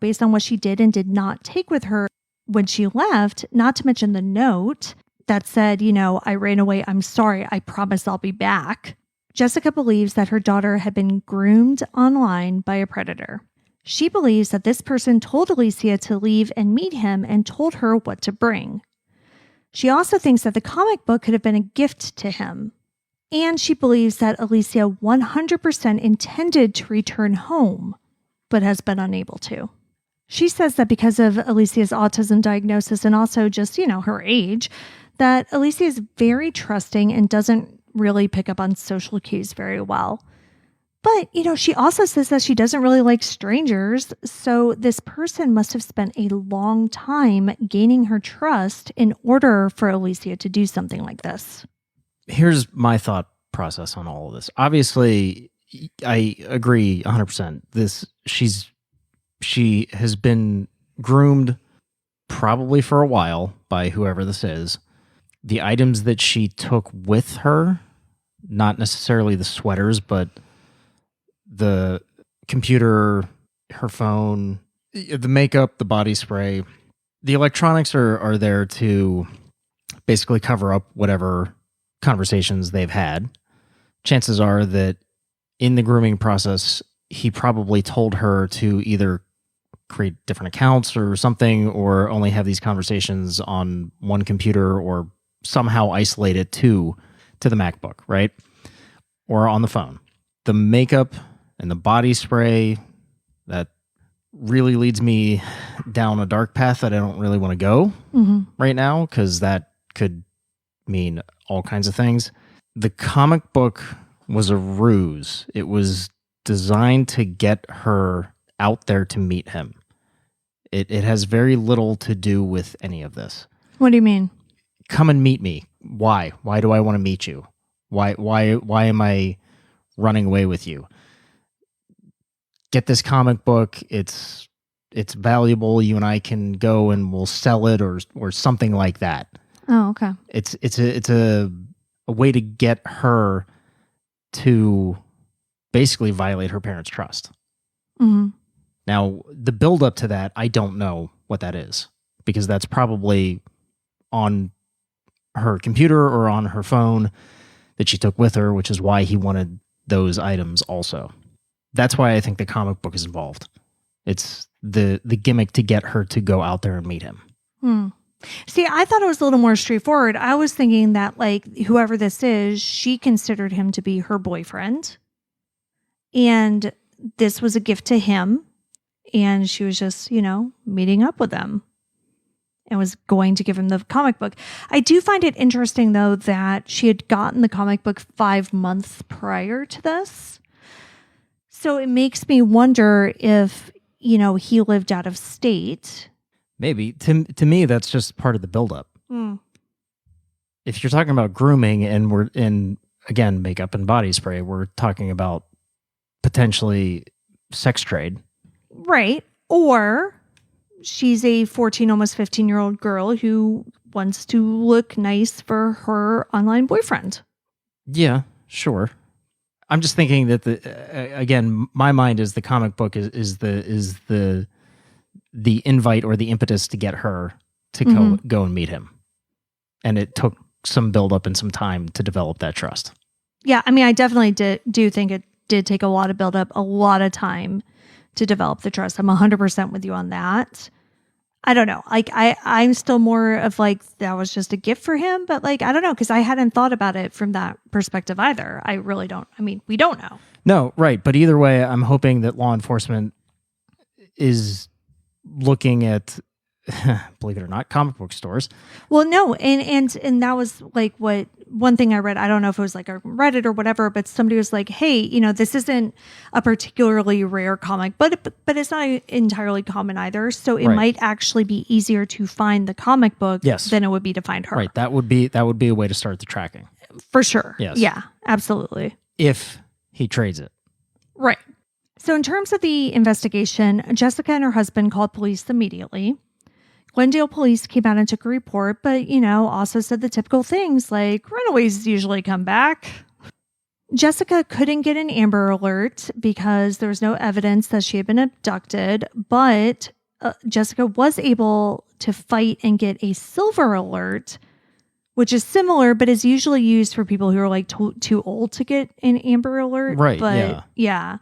based on what she did and did not take with her when she left, not to mention the note that said, I ran away, I'm sorry, I promise I'll be back. Jessica believes that her daughter had been groomed online by a predator. She believes that this person told Alicia to leave and meet him and told her what to bring. She also thinks that the comic book could have been a gift to him And she believes that Alicia 100% intended to return home, but has been unable to. She says that because of Alicia's autism diagnosis and also just, her age, that Alicia is very trusting and doesn't really pick up on social cues very well. But, she also says that she doesn't really like strangers. So this person must have spent a long time gaining her trust in order for Alicia to do something like this. Here's my thought process on all of this. Obviously, I agree 100%. She has been groomed probably for a while by whoever this is. The items that she took with her, not necessarily the sweaters, but the computer, her phone, the makeup, the body spray, the electronics are there to basically cover up whatever conversations they've had. Chances are that in the grooming process, he probably told her to either create different accounts or something, or only have these conversations on one computer, or somehow isolate it to the MacBook, right? Or on the phone. The makeup and the body spray, that really leads me down a dark path that I don't really want to go right now, because that could mean all kinds of things. The comic book was a ruse. It was designed to get her out there to meet him. It has very little to do with any of this. What do you mean? Come and meet me. Why? Why do I want to meet you? Why am I running away with you? Get this comic book. It's valuable. You and I can go and we'll sell it or something like that. Oh, okay. It's a way to get her to basically violate her parents' trust. Mm-hmm. Now, the build up to that, I don't know what that is, because that's probably on her computer or on her phone that she took with her, which is why he wanted those items also. That's why I think the comic book is involved. It's the gimmick to get her to go out there and meet him. See, I thought it was a little more straightforward. I was thinking that, whoever this is, she considered him to be her boyfriend. And this was a gift to him. And she was just, meeting up with him and was going to give him the comic book. I do find it interesting, though, that she had gotten the comic book 5 months prior to this. So it makes me wonder if, he lived out of state. Maybe. To me, that's just part of the buildup. If you're talking about grooming and we're in, again, makeup and body spray, we're talking about potentially sex trade. Right. Or she's a 14, almost 15-year-old girl who wants to look nice for her online boyfriend. Yeah, sure. I'm just thinking that again, my mind is the comic book is the invite or the impetus to get her to go and meet him. And it took some build up and some time to develop that trust. Yeah, I mean, I definitely do think it did take a lot of build up, a lot of time to develop the trust. I'm 100% with you on that. I don't know. I'm still more of that was just a gift for him, but I don't know, because I hadn't thought about it from that perspective either. I really don't. I mean, we don't know. No, right. But either way, I'm hoping that law enforcement is looking at, believe it or not, comic book stores. Well, no. And that was what one thing I read, I don't know if it was a Reddit or whatever, but somebody was like, hey, this isn't a particularly rare comic, but it's not entirely common either. So it might actually be easier to find the comic book than it would be to find her. Right. That would be a way to start the tracking. For sure. Yes. Yeah, absolutely. If he trades it. Right. So in terms of the investigation, Jessica and her husband called police immediately. Glendale police came out and took a report, but, also said the typical things like runaways usually come back. Jessica couldn't get an Amber Alert because there was no evidence that she had been abducted, but Jessica was able to fight and get a Silver Alert, which is similar, but is usually used for people who are too old to get an Amber Alert. Right. But yeah.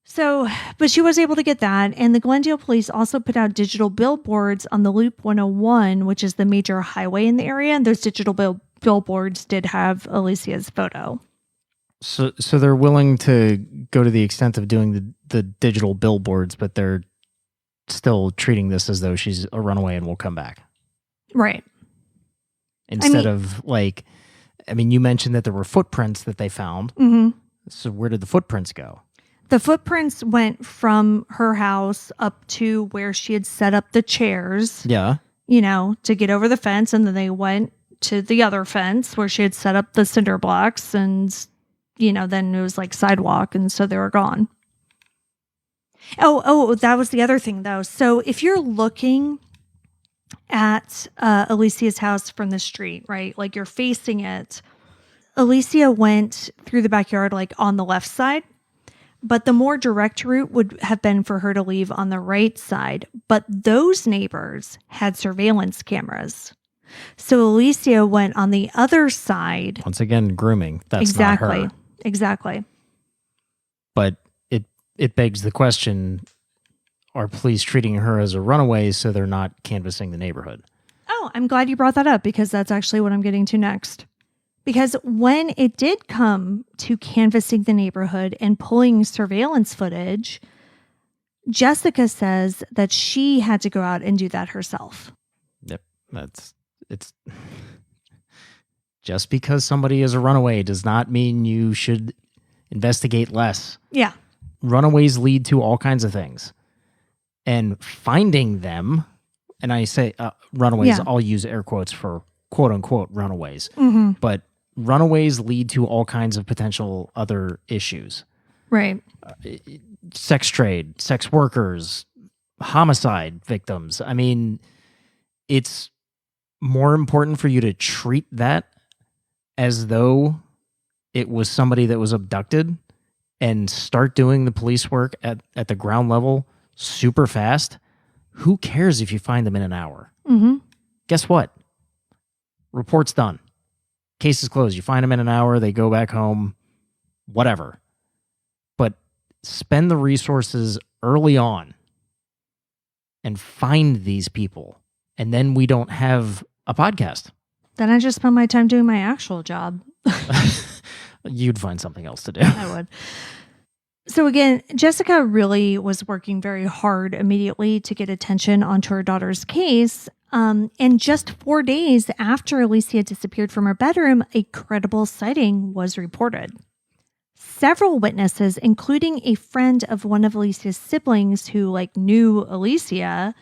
So, but she was able to get that. And the Glendale police also put out digital billboards on the Loop 101, which is the major highway in the area. And those digital billboards did have Alicia's photo. So they're willing to go to the extent of doing the digital billboards, but they're still treating this as though she's a runaway and will come back. Right. Instead of you mentioned that there were footprints that they found. Mm-hmm. So where did the footprints go? The footprints went from her house up to where she had set up the chairs. Yeah. To get over the fence. And then they went to the other fence where she had set up the cinder blocks. And, then it was like sidewalk. And so they were gone. Oh, that was the other thing, though. So if you're looking at Alicia's house from the street, right? Like you're facing it. Alicia went through the backyard like on the left side. But the more direct route would have been for her to leave on the right side. But those neighbors had surveillance cameras. So Alicia went on the other side. Once again, grooming. That's exactly. not her. Exactly. But it begs the question, are police treating her as a runaway so they're not canvassing the neighborhood? Oh, I'm glad you brought that up because that's actually what I'm getting to next. Because when it did come to canvassing the neighborhood and pulling surveillance footage, Jessica says that she had to go out and do that herself. Yep. It's just because somebody is a runaway does not mean you should investigate less. Yeah. Runaways lead to all kinds of things. And finding them, and I say runaways, I'll use air quotes for quote unquote runaways. Mm-hmm. But runaways lead to all kinds of potential other issues. Right. Sex trade, sex workers, homicide victims. I mean, it's more important for you to treat that as though it was somebody that was abducted and start doing the police work at the ground level super fast. Who cares if you find them in an hour? Mm-hmm. Guess what? Report's done. Case is closed. You find them in an hour, they go back home, whatever. But spend the resources early on and find these people. And then we don't have a podcast. Then I just spend my time doing my actual job. You'd find something else to do. I would. So again, Jessica really was working very hard immediately to get attention onto her daughter's case. And just 4 days after Alicia disappeared from her bedroom, a credible sighting was reported. Several witnesses, including a friend of one of Alicia's siblings who knew Alicia,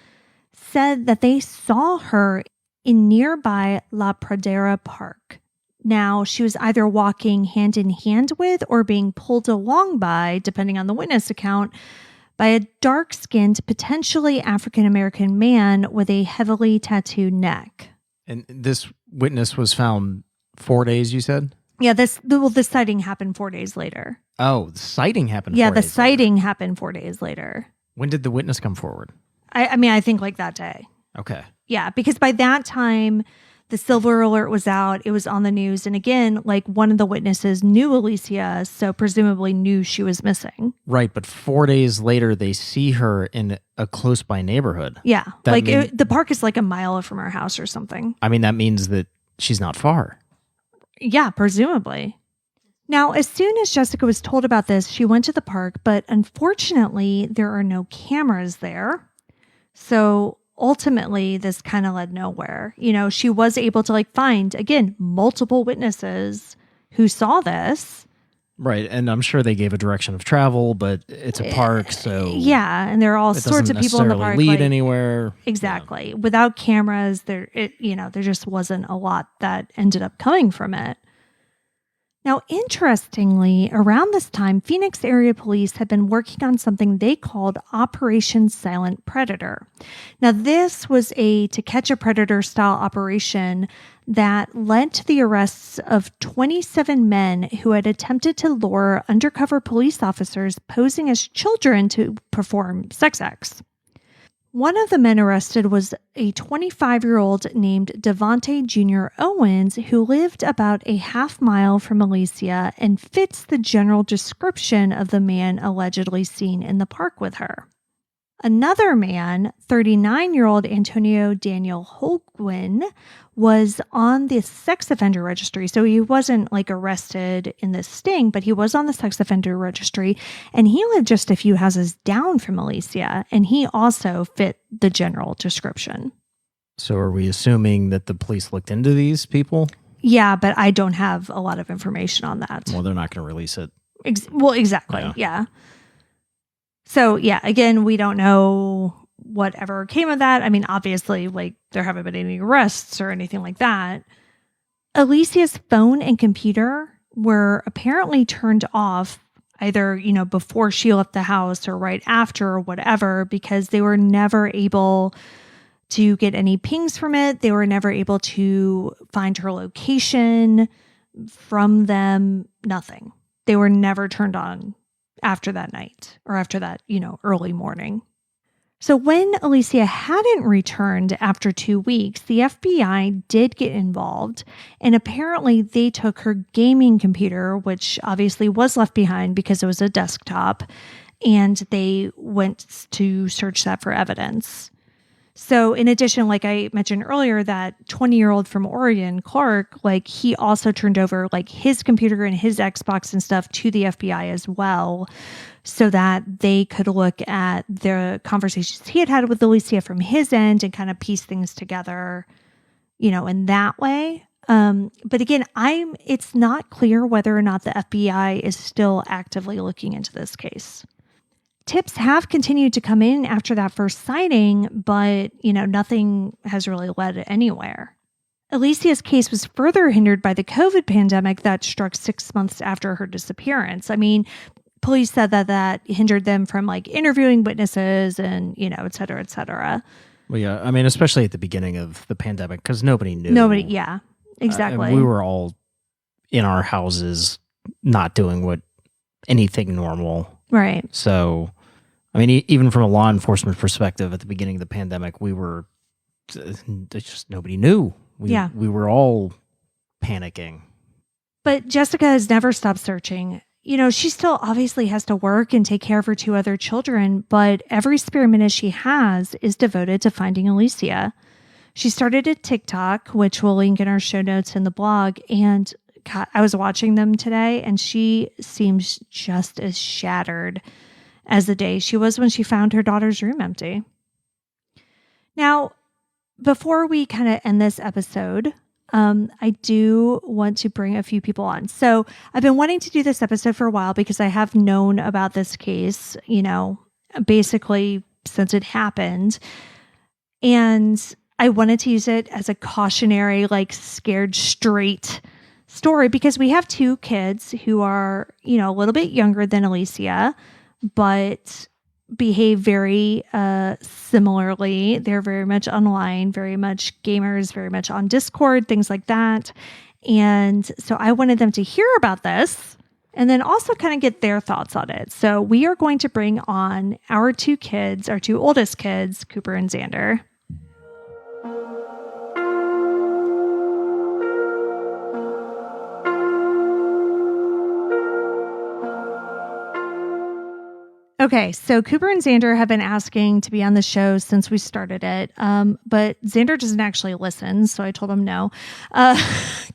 said that they saw her in nearby La Pradera Park. Now, she was either walking hand in hand with or being pulled along by, depending on the witness account, by a dark-skinned, potentially African-American man with a heavily tattooed neck. And this witness was found 4 days, you said? Yeah, the sighting happened 4 days later. Oh, the sighting happened 4 days Yeah, the later. sighting happened 4 days later. When did the witness come forward? I think that day. Okay. Yeah, because by that time, the silver alert was out. It was on the news. And again, one of the witnesses knew Alicia, so presumably knew she was missing. Right, but 4 days later, they see her in a close-by neighborhood. Yeah, That the park is a mile from her house or something. I mean, that means that she's not far. Yeah, presumably. Now, as soon as Jessica was told about this, she went to the park, but unfortunately, there are no cameras there. So ultimately, this kind of led nowhere. She was able to find, again, multiple witnesses who saw this. Right, and I'm sure they gave a direction of travel, but it's a park, so... Yeah, and there are all sorts of people in the park. Lead anywhere. Exactly. Yeah. Without cameras, there just wasn't a lot that ended up coming from it. Now, interestingly, around this time, Phoenix area police had been working on something they called Operation Silent Predator. Now, this was a to catch a predator style operation that led to the arrests of 27 men who had attempted to lure undercover police officers posing as children to perform sex acts. One of the men arrested was a 25-year-old named Devonte Jr. Owens, who lived about a half mile from Alicia and fits the general description of the man allegedly seen in the park with her. Another man, 39-year-old Antonio Daniel Holguin, was on the sex offender registry. So he wasn't like arrested in this sting, but he was on the sex offender registry, and he lived just a few houses down from Alicia, and he also fit the general description. So are we assuming that the police looked into these people? Yeah, but I don't have a lot of information on that. Well, they're not going to release it. Exactly. Yeah. So, yeah, again, we don't know whatever came of that. I mean, obviously, like, there haven't been any arrests or anything like that. Alicia's phone and computer were apparently turned off either, before she left the house or right after or whatever, because they were never able to get any pings from it. They were never able to find her location from them. Nothing. They were never turned on after that night or after that, early morning. So when Alicia hadn't returned after 2 weeks, the FBI did get involved, and apparently they took her gaming computer, which obviously was left behind because it was a desktop, and they went to search that for evidence. So in addition, like I mentioned earlier, that 20-year-old from Oregon, Clark, like he also turned over like his computer and his Xbox and stuff to the FBI as well, so that they could look at the conversations he had with Alicia from his end and kind of piece things together, in that way. But again, it's not clear whether or not the FBI is still actively looking into this case. Tips have continued to come in after that first sighting, but, nothing has really led anywhere. Alicia's case was further hindered by the COVID pandemic that struck 6 months after her disappearance. I mean, police said that hindered them from like interviewing witnesses and, et cetera, et cetera. Well, yeah. I mean, especially at the beginning of the pandemic, because nobody knew. Yeah, exactly. We were all in our houses not doing anything normal. Right. So, I mean, even from a law enforcement perspective, at the beginning of the pandemic, just nobody knew. We were all panicking. But Jessica has never stopped searching. She still obviously has to work and take care of her 2 other children, but every spare minute she has is devoted to finding Alicia. She started a TikTok, which we'll link in our show notes in the blog, and God, I was watching them today, and she seems just as shattered as the day she was when she found her daughter's room empty. Now, before we kind of end this episode, I do want to bring a few people on. So I've been wanting to do this episode for a while because I have known about this case, basically since it happened. And I wanted to use it as a cautionary, like scared straight story because we have 2 kids who are, a little bit younger than Alicia, but behave very similarly. They're very much online, very much gamers, very much on Discord, things like that. And so I wanted them to hear about this and then also kind of get their thoughts on it. So we are going to bring on our 2 kids, our 2 oldest kids, Cooper and Xander. Okay, so Cooper and Xander have been asking to be on the show since we started it, but Xander doesn't actually listen, so I told him no.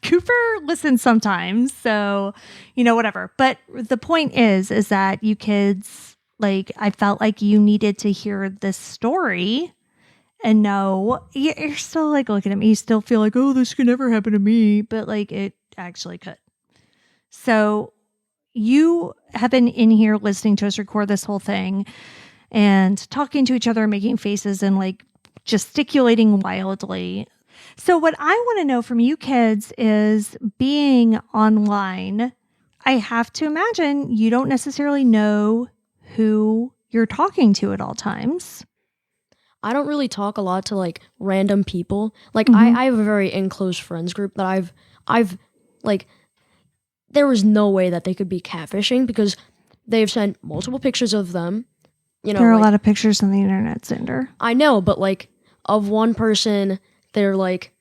Cooper listens sometimes, so, whatever. But the point is that you kids, like, I felt like you needed to hear this story and know, you're still, like, looking at me, you still feel like, oh, this could never happen to me, but, like, it actually could. So you have been in here listening to us record this whole thing and talking to each other, making faces and like gesticulating wildly. So what I want to know from you kids is, being online, I have to imagine you don't necessarily know who you're talking to at all times. I don't really talk a lot to like random people. Like I have a very enclosed friends group that I've like, there was no way that they could be catfishing because they've sent multiple pictures of them. There are a lot of pictures on the internet, Xander. I know, but like of one person, they're like,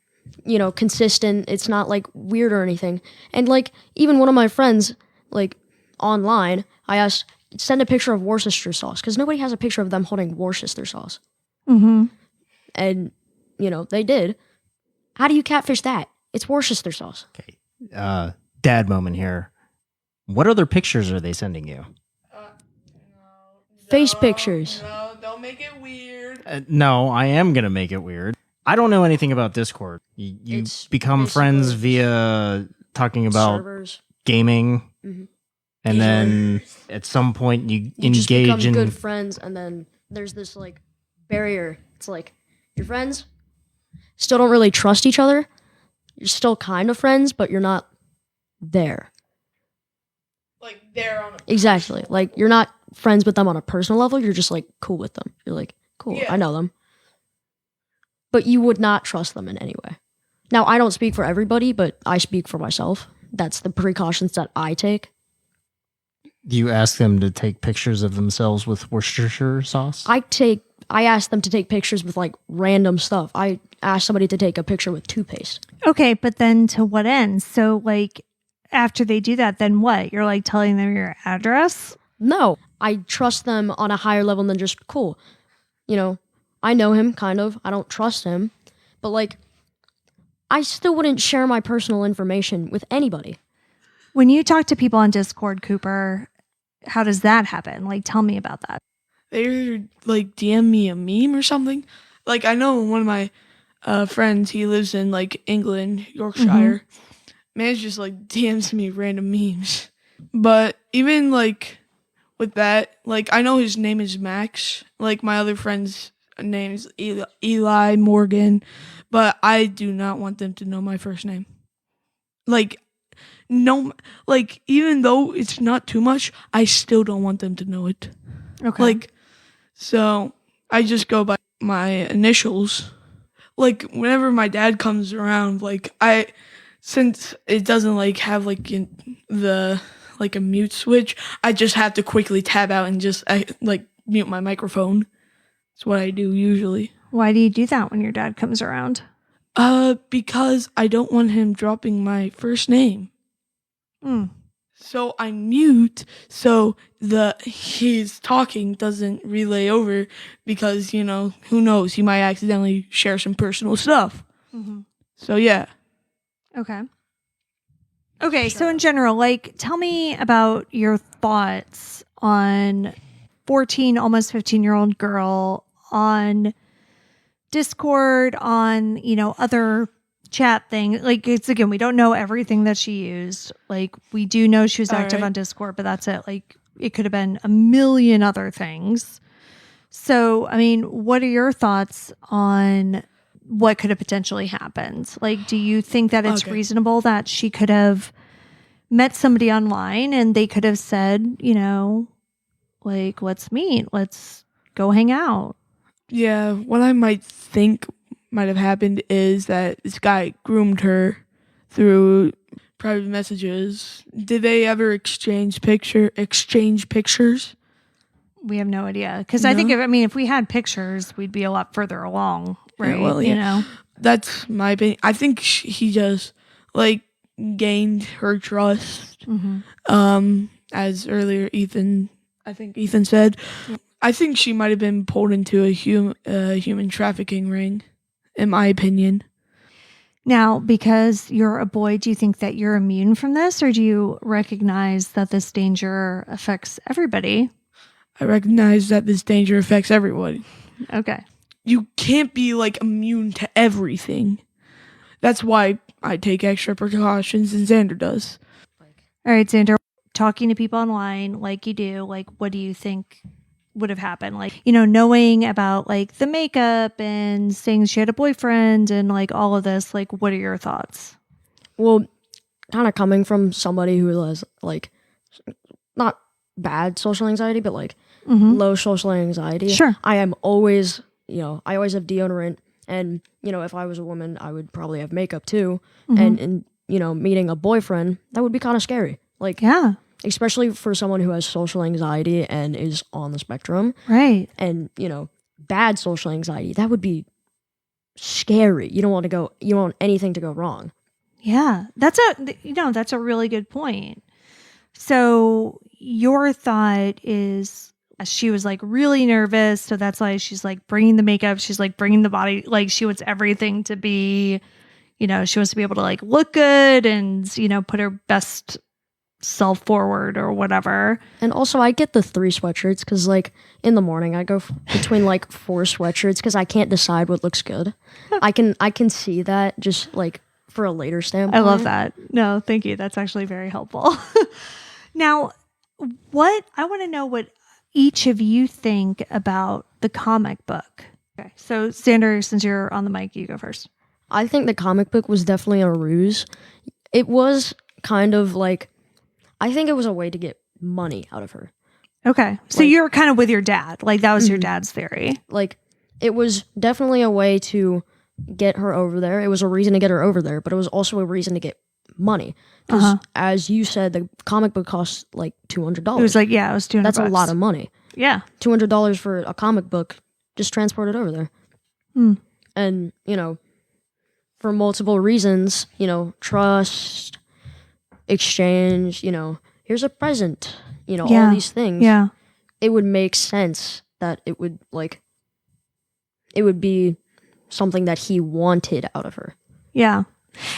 consistent. It's not like weird or anything. And like even one of my friends, like online, I asked, send a picture of Worcester sauce because nobody has a picture of them holding Worcester sauce. Mm-hmm. And, they did. How do you catfish that? It's Worcester sauce. Okay. Dad moment here. What other pictures are they sending you? Face pictures. No, don't make it weird. No, I am going to make it weird. I don't know anything about Discord. You It's become friends basically via talking about servers. gaming, Mhm. and then at some point you Just engage become in. good friends, and then there's this like barrier. It's like you're friends, still don't really trust each other. You're still kind of friends, but you're not there. Like they're on a Exactly. Like you're not friends with them on a personal level. You're just like cool with them. You're like, cool, Yeah. I know them. But you would not trust them in any way. Now, I don't speak for everybody, but I speak for myself. That's the precautions that I take. Do you ask them to take pictures of themselves with Worcestershire sauce? I ask them to take pictures with like random stuff. I ask somebody to take a picture with toothpaste. Okay, but then to what end? So, like, after they do that, then what? You're like telling them your address? No, I trust them on a higher level than just cool. I know him kind of. I don't trust him, but like, I still wouldn't share my personal information with anybody. When you talk to people on Discord, Cooper, how does that happen? Like, tell me about that. They like DM me a meme or something. Like I know one of my friends, he lives in like England, Yorkshire. Man, just like DMs me random memes. But even like with that, like I know his name is Max. Like my other friend's name is Eli Morgan, but I do not want them to know my first name. Like no, like even though it's not too much, I still don't want them to know it. Okay. Like, so I just go by my initials. Like, whenever my dad comes around, like, since it doesn't, like, have, like, a mute switch, I just have to quickly tab out and just, mute my microphone. That's what I do usually. Why do you do that when your dad comes around? Because I don't want him dropping my first name. Mm. So I mute so his talking doesn't relay over because, who knows, he might accidentally share some personal stuff. Mm-hmm. So yeah. Okay, so in general, like, tell me about your thoughts on 14, almost 15-year-old girl on Discord, on, other chat thing. Like, it's again, we don't know everything that she used. Like, we do know she was active on Discord, but that's it. Like, it could have been a million other things. So, I mean, what are your thoughts on what could have potentially happened? Like, do you think that it's reasonable that she could have met somebody online and they could have said, like, let's meet, let's go hang out? Yeah, what I might think might have happened is that this guy groomed her through private messages. Did they ever exchange pictures? We have no idea. Because I think, if we had pictures, we'd be a lot further along, right? Yeah, well, yeah. That's my opinion. I think he just, like, gained her trust. Mm-hmm. As earlier Ethan said. Yeah. I think she might have been pulled into a human trafficking ring, in my opinion. Now, because you're a boy, do you think that you're immune from this, or do you recognize that this danger affects everybody? I recognize that this danger affects everybody. Okay. You can't be, like, immune to everything. That's why I take extra precautions and Xander does. All right, Xander, talking to people online like you do, like, what do you think would have happened? Like, knowing about, like, the makeup and saying she had a boyfriend and, like, all of this, like, what are your thoughts? Well, kind of coming from somebody who has, like, not bad social anxiety, but, like, low social anxiety. Sure. I am always, I always have deodorant. And, if I was a woman, I would probably have makeup too. And meeting a boyfriend, that would be kind of scary. Like, yeah. Especially for someone who has social anxiety and is on the spectrum. Right. And, bad social anxiety, that would be scary. You don't want anything to go wrong. Yeah. That's a really good point. So your thought is she was like really nervous. So that's why she's like bringing the makeup. She's like bringing the body. Like she wants everything to be, she wants to be able to like look good and, put her best self forward or whatever. And also I get the 3 sweatshirts because like in the morning I go between like 4 sweatshirts because I can't decide what looks good. I can see that just like for a later standpoint. I love that. No, thank you. That's actually very helpful. Now, I want to know what each of you think about the comic book. Okay. So, Sander, since you're on the mic, you go first. I think the comic book was definitely a ruse. It was kind of like, I think it was a way to get money out of her. Okay. So you're kind of with your dad. Like that was your dad's theory. Like it was definitely a way to get her over there. It was a reason to get her over there, but it was also a reason to get money. Because as you said, the comic book cost like $200. It was like, it was $200. That's a lot of money. Yeah. $200 for a comic book, just transport it over there. And, for multiple reasons, trust, exchange, here's a present, all these things. Yeah. It would make sense that it would be something that he wanted out of her. Yeah.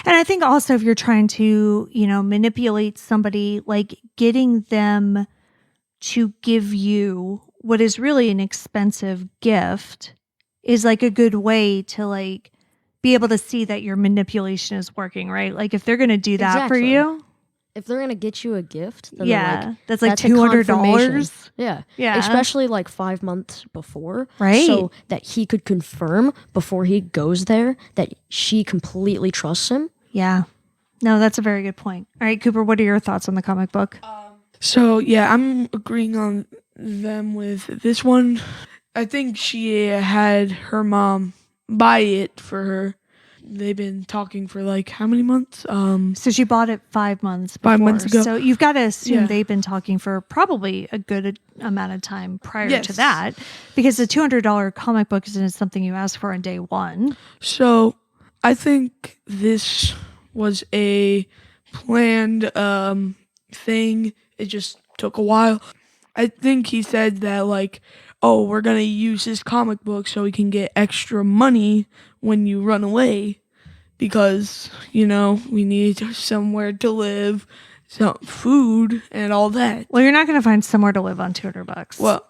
And I think also if you're trying to, manipulate somebody, like getting them to give you what is really an expensive gift is like a good way to like be able to see that your manipulation is working, right? Like if they're going to do that for you. If they're going to get you a gift, then that's like $200. Yeah. Yeah. Especially like 5 months before. Right. So that he could confirm before he goes there that she completely trusts him. Yeah. No, that's a very good point. All right, Cooper, what are your thoughts on the comic book? So, yeah, I'm agreeing on them with this one. I think she had her mom buy it for her. They've been talking for like how many months? So she bought it 5 months before. 5 months ago. So you've got to assume they've been talking for probably a good amount of time prior to that, because the $200 comic book isn't something you ask for on day one. So I think this was a planned thing. It just took a while. I think he said that like, oh, we're going to use this comic book so we can get extra money when you run away because, we need somewhere to live, some food and all that. Well, you're not going to find somewhere to live on $200. Well,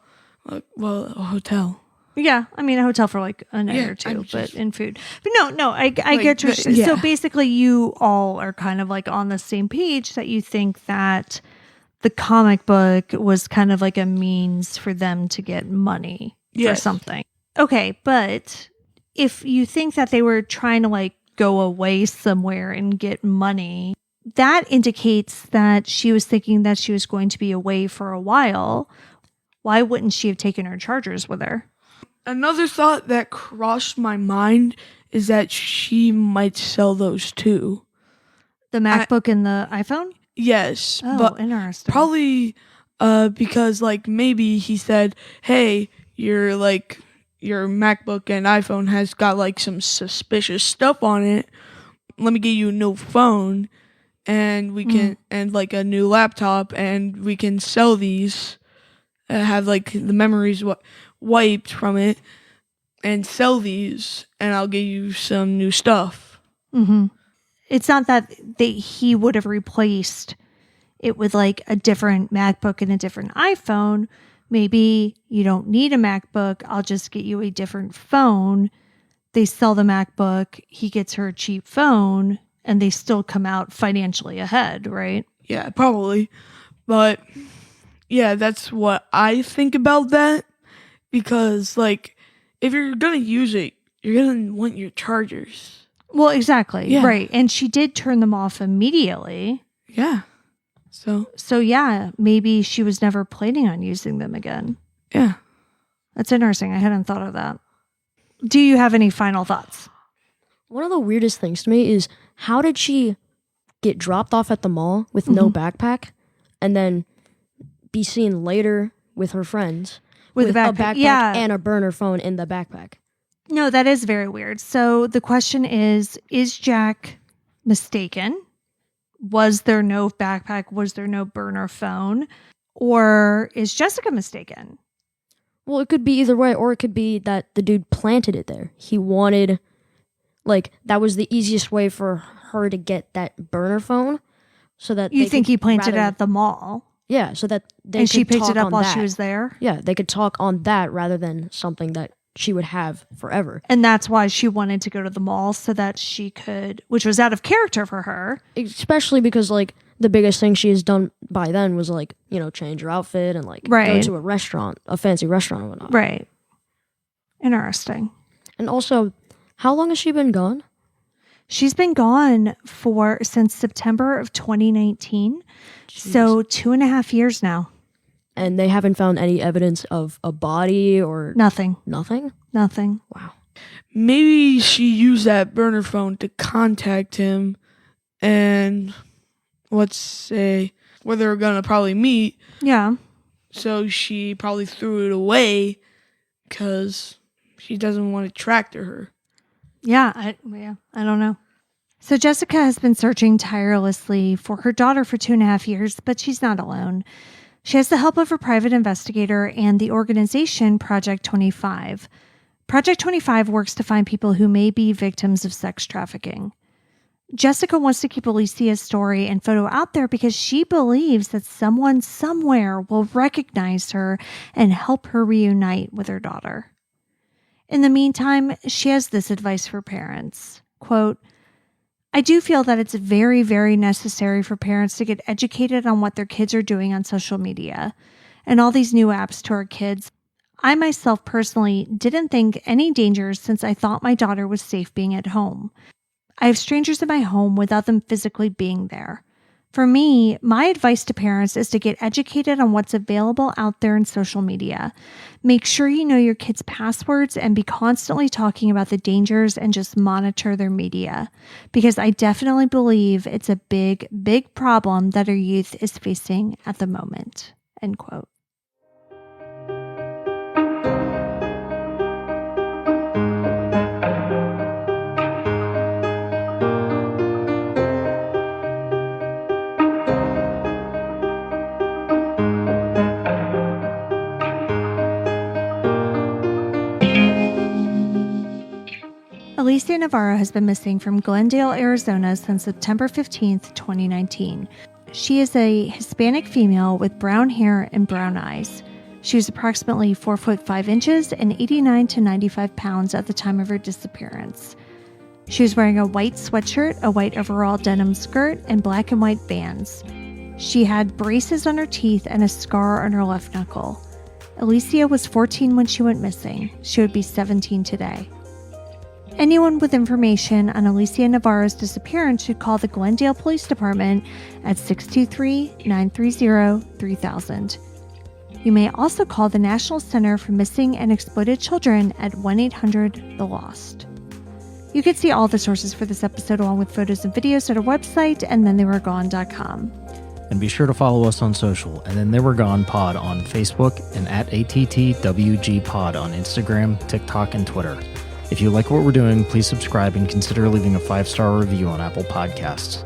a hotel. Yeah, I mean a hotel for like a night or two, but in food. But no, I get your. Yeah. So basically, you all are kind of like on the same page that you think that the comic book was kind of like a means for them to get money for something. Okay, but if you think that they were trying to like go away somewhere and get money, that indicates that she was thinking that she was going to be away for a while. Why wouldn't she have taken her chargers with her? Another thought that crossed my mind is that she might sell those too. The MacBook and the iPhone? Yes. Oh, but interesting. probably because like maybe he said, hey, your MacBook and iPhone has got like some suspicious stuff on it. Let me get you a new phone and we can and like a new laptop and we can sell these, have like the memories wiped from it and sell these and I'll get you some new stuff. Mm-hmm. It's not that he would have replaced it with like a different MacBook and a different iPhone. Maybe you don't need a MacBook. I'll just get you a different phone. They sell the MacBook. He gets her a cheap phone and they still come out financially ahead, right? Yeah, probably. But yeah, that's what I think about that. Because, like, if you're going to use it, you're going to want your chargers. Well, exactly. Yeah. Right. And she did turn them off immediately. Yeah. So yeah, maybe she was never planning on using them again. Yeah. That's interesting. I hadn't thought of that. Do you have any final thoughts? One of the weirdest things to me is how did she get dropped off at the mall with no backpack and then be seen later with her friends with a backpack and a burner phone in the backpack? No, that is very weird. So the question is Jack mistaken? Was there no backpack? Was there no burner phone? Or is Jessica mistaken? Well, it could be either way, or it could be that the dude planted it there. He wanted, like, that was the easiest way for her to get that burner phone, so that You think he planted it at the mall? Yeah, so that they And could she picked talk it up on while that. she was there? Yeah, they could talk on that rather than something that she would have forever. And that's why she wanted to go to the mall so that she could, which was out of character for her. Especially because, like, the biggest thing she has done by then was, like, you know, change her outfit and, like, go Right. to a restaurant, a fancy restaurant and whatnot. Right. Interesting. And also, how long has she been gone? She's been gone since September of 2019. Jeez. So 2.5 years now. And they haven't found any evidence of a body or Nothing. nothing? Nothing. Wow. Maybe she used that burner phone to contact him, and let's say where they were gonna probably meet. Yeah. So she probably threw it away because she doesn't want it tracked to her. Yeah. I don't know. So Jessica has been searching tirelessly for her daughter for 2.5 years, but she's not alone. She has the help of a private investigator and the organization Project 25. Project 25 works to find people who may be victims of sex trafficking. Jessica wants to keep Alicia's story and photo out there because she believes that someone somewhere will recognize her and help her reunite with her daughter. In the meantime, she has this advice for parents. Quote, I do feel that it's very, very necessary for parents to get educated on what their kids are doing on social media and all these new apps to our kids. I myself personally didn't think any dangers since I thought my daughter was safe being at home. I have strangers in my home without them physically being there. For me, my advice to parents is to get educated on what's available out there in social media. Make sure you know your kids' passwords and be constantly talking about the dangers and just monitor their media. Because I definitely believe it's a big, big problem that our youth is facing at the moment. End quote. Alicia Navarro has been missing from Glendale, Arizona since September 15th, 2019. She is a Hispanic female with brown hair and brown eyes. She was approximately 4 foot 5 inches and 89 to 95 pounds at the time of her disappearance. She was wearing a white sweatshirt, a white overall denim skirt, and black and white bands. She had braces on her teeth and a scar on her left knuckle. Alicia was 14 when she went missing. She would be 17 today. Anyone with information on Alicia Navarro's disappearance should call the Glendale Police Department at 623-930-3000. You may also call the National Center for Missing and Exploited Children at 1-800-THE-LOST. You can see all the sources for this episode along with photos and videos at our website, andthentheyweregone.com. And be sure to follow us on social, and then They Were Gone Pod on Facebook and at ATTWG Pod on Instagram, TikTok, and Twitter. If you like what we're doing, please subscribe and consider leaving a 5-star review on Apple Podcasts.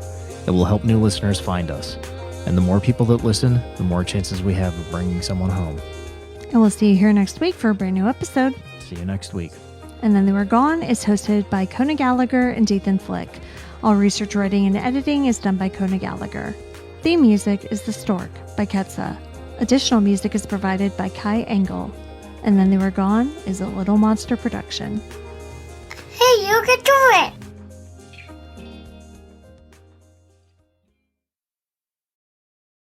It will help new listeners find us. And the more people that listen, the more chances we have of bringing someone home. And we'll see you here next week for a brand new episode. See you next week. And Then They Were Gone is hosted by Kona Gallagher and Dathan Flick. All research, writing, and editing is done by Kona Gallagher. Theme music is The Stork by Ketsa. Additional music is provided by Kai Engel. And Then They Were Gone is a Little Monster production. Hey, you can do it!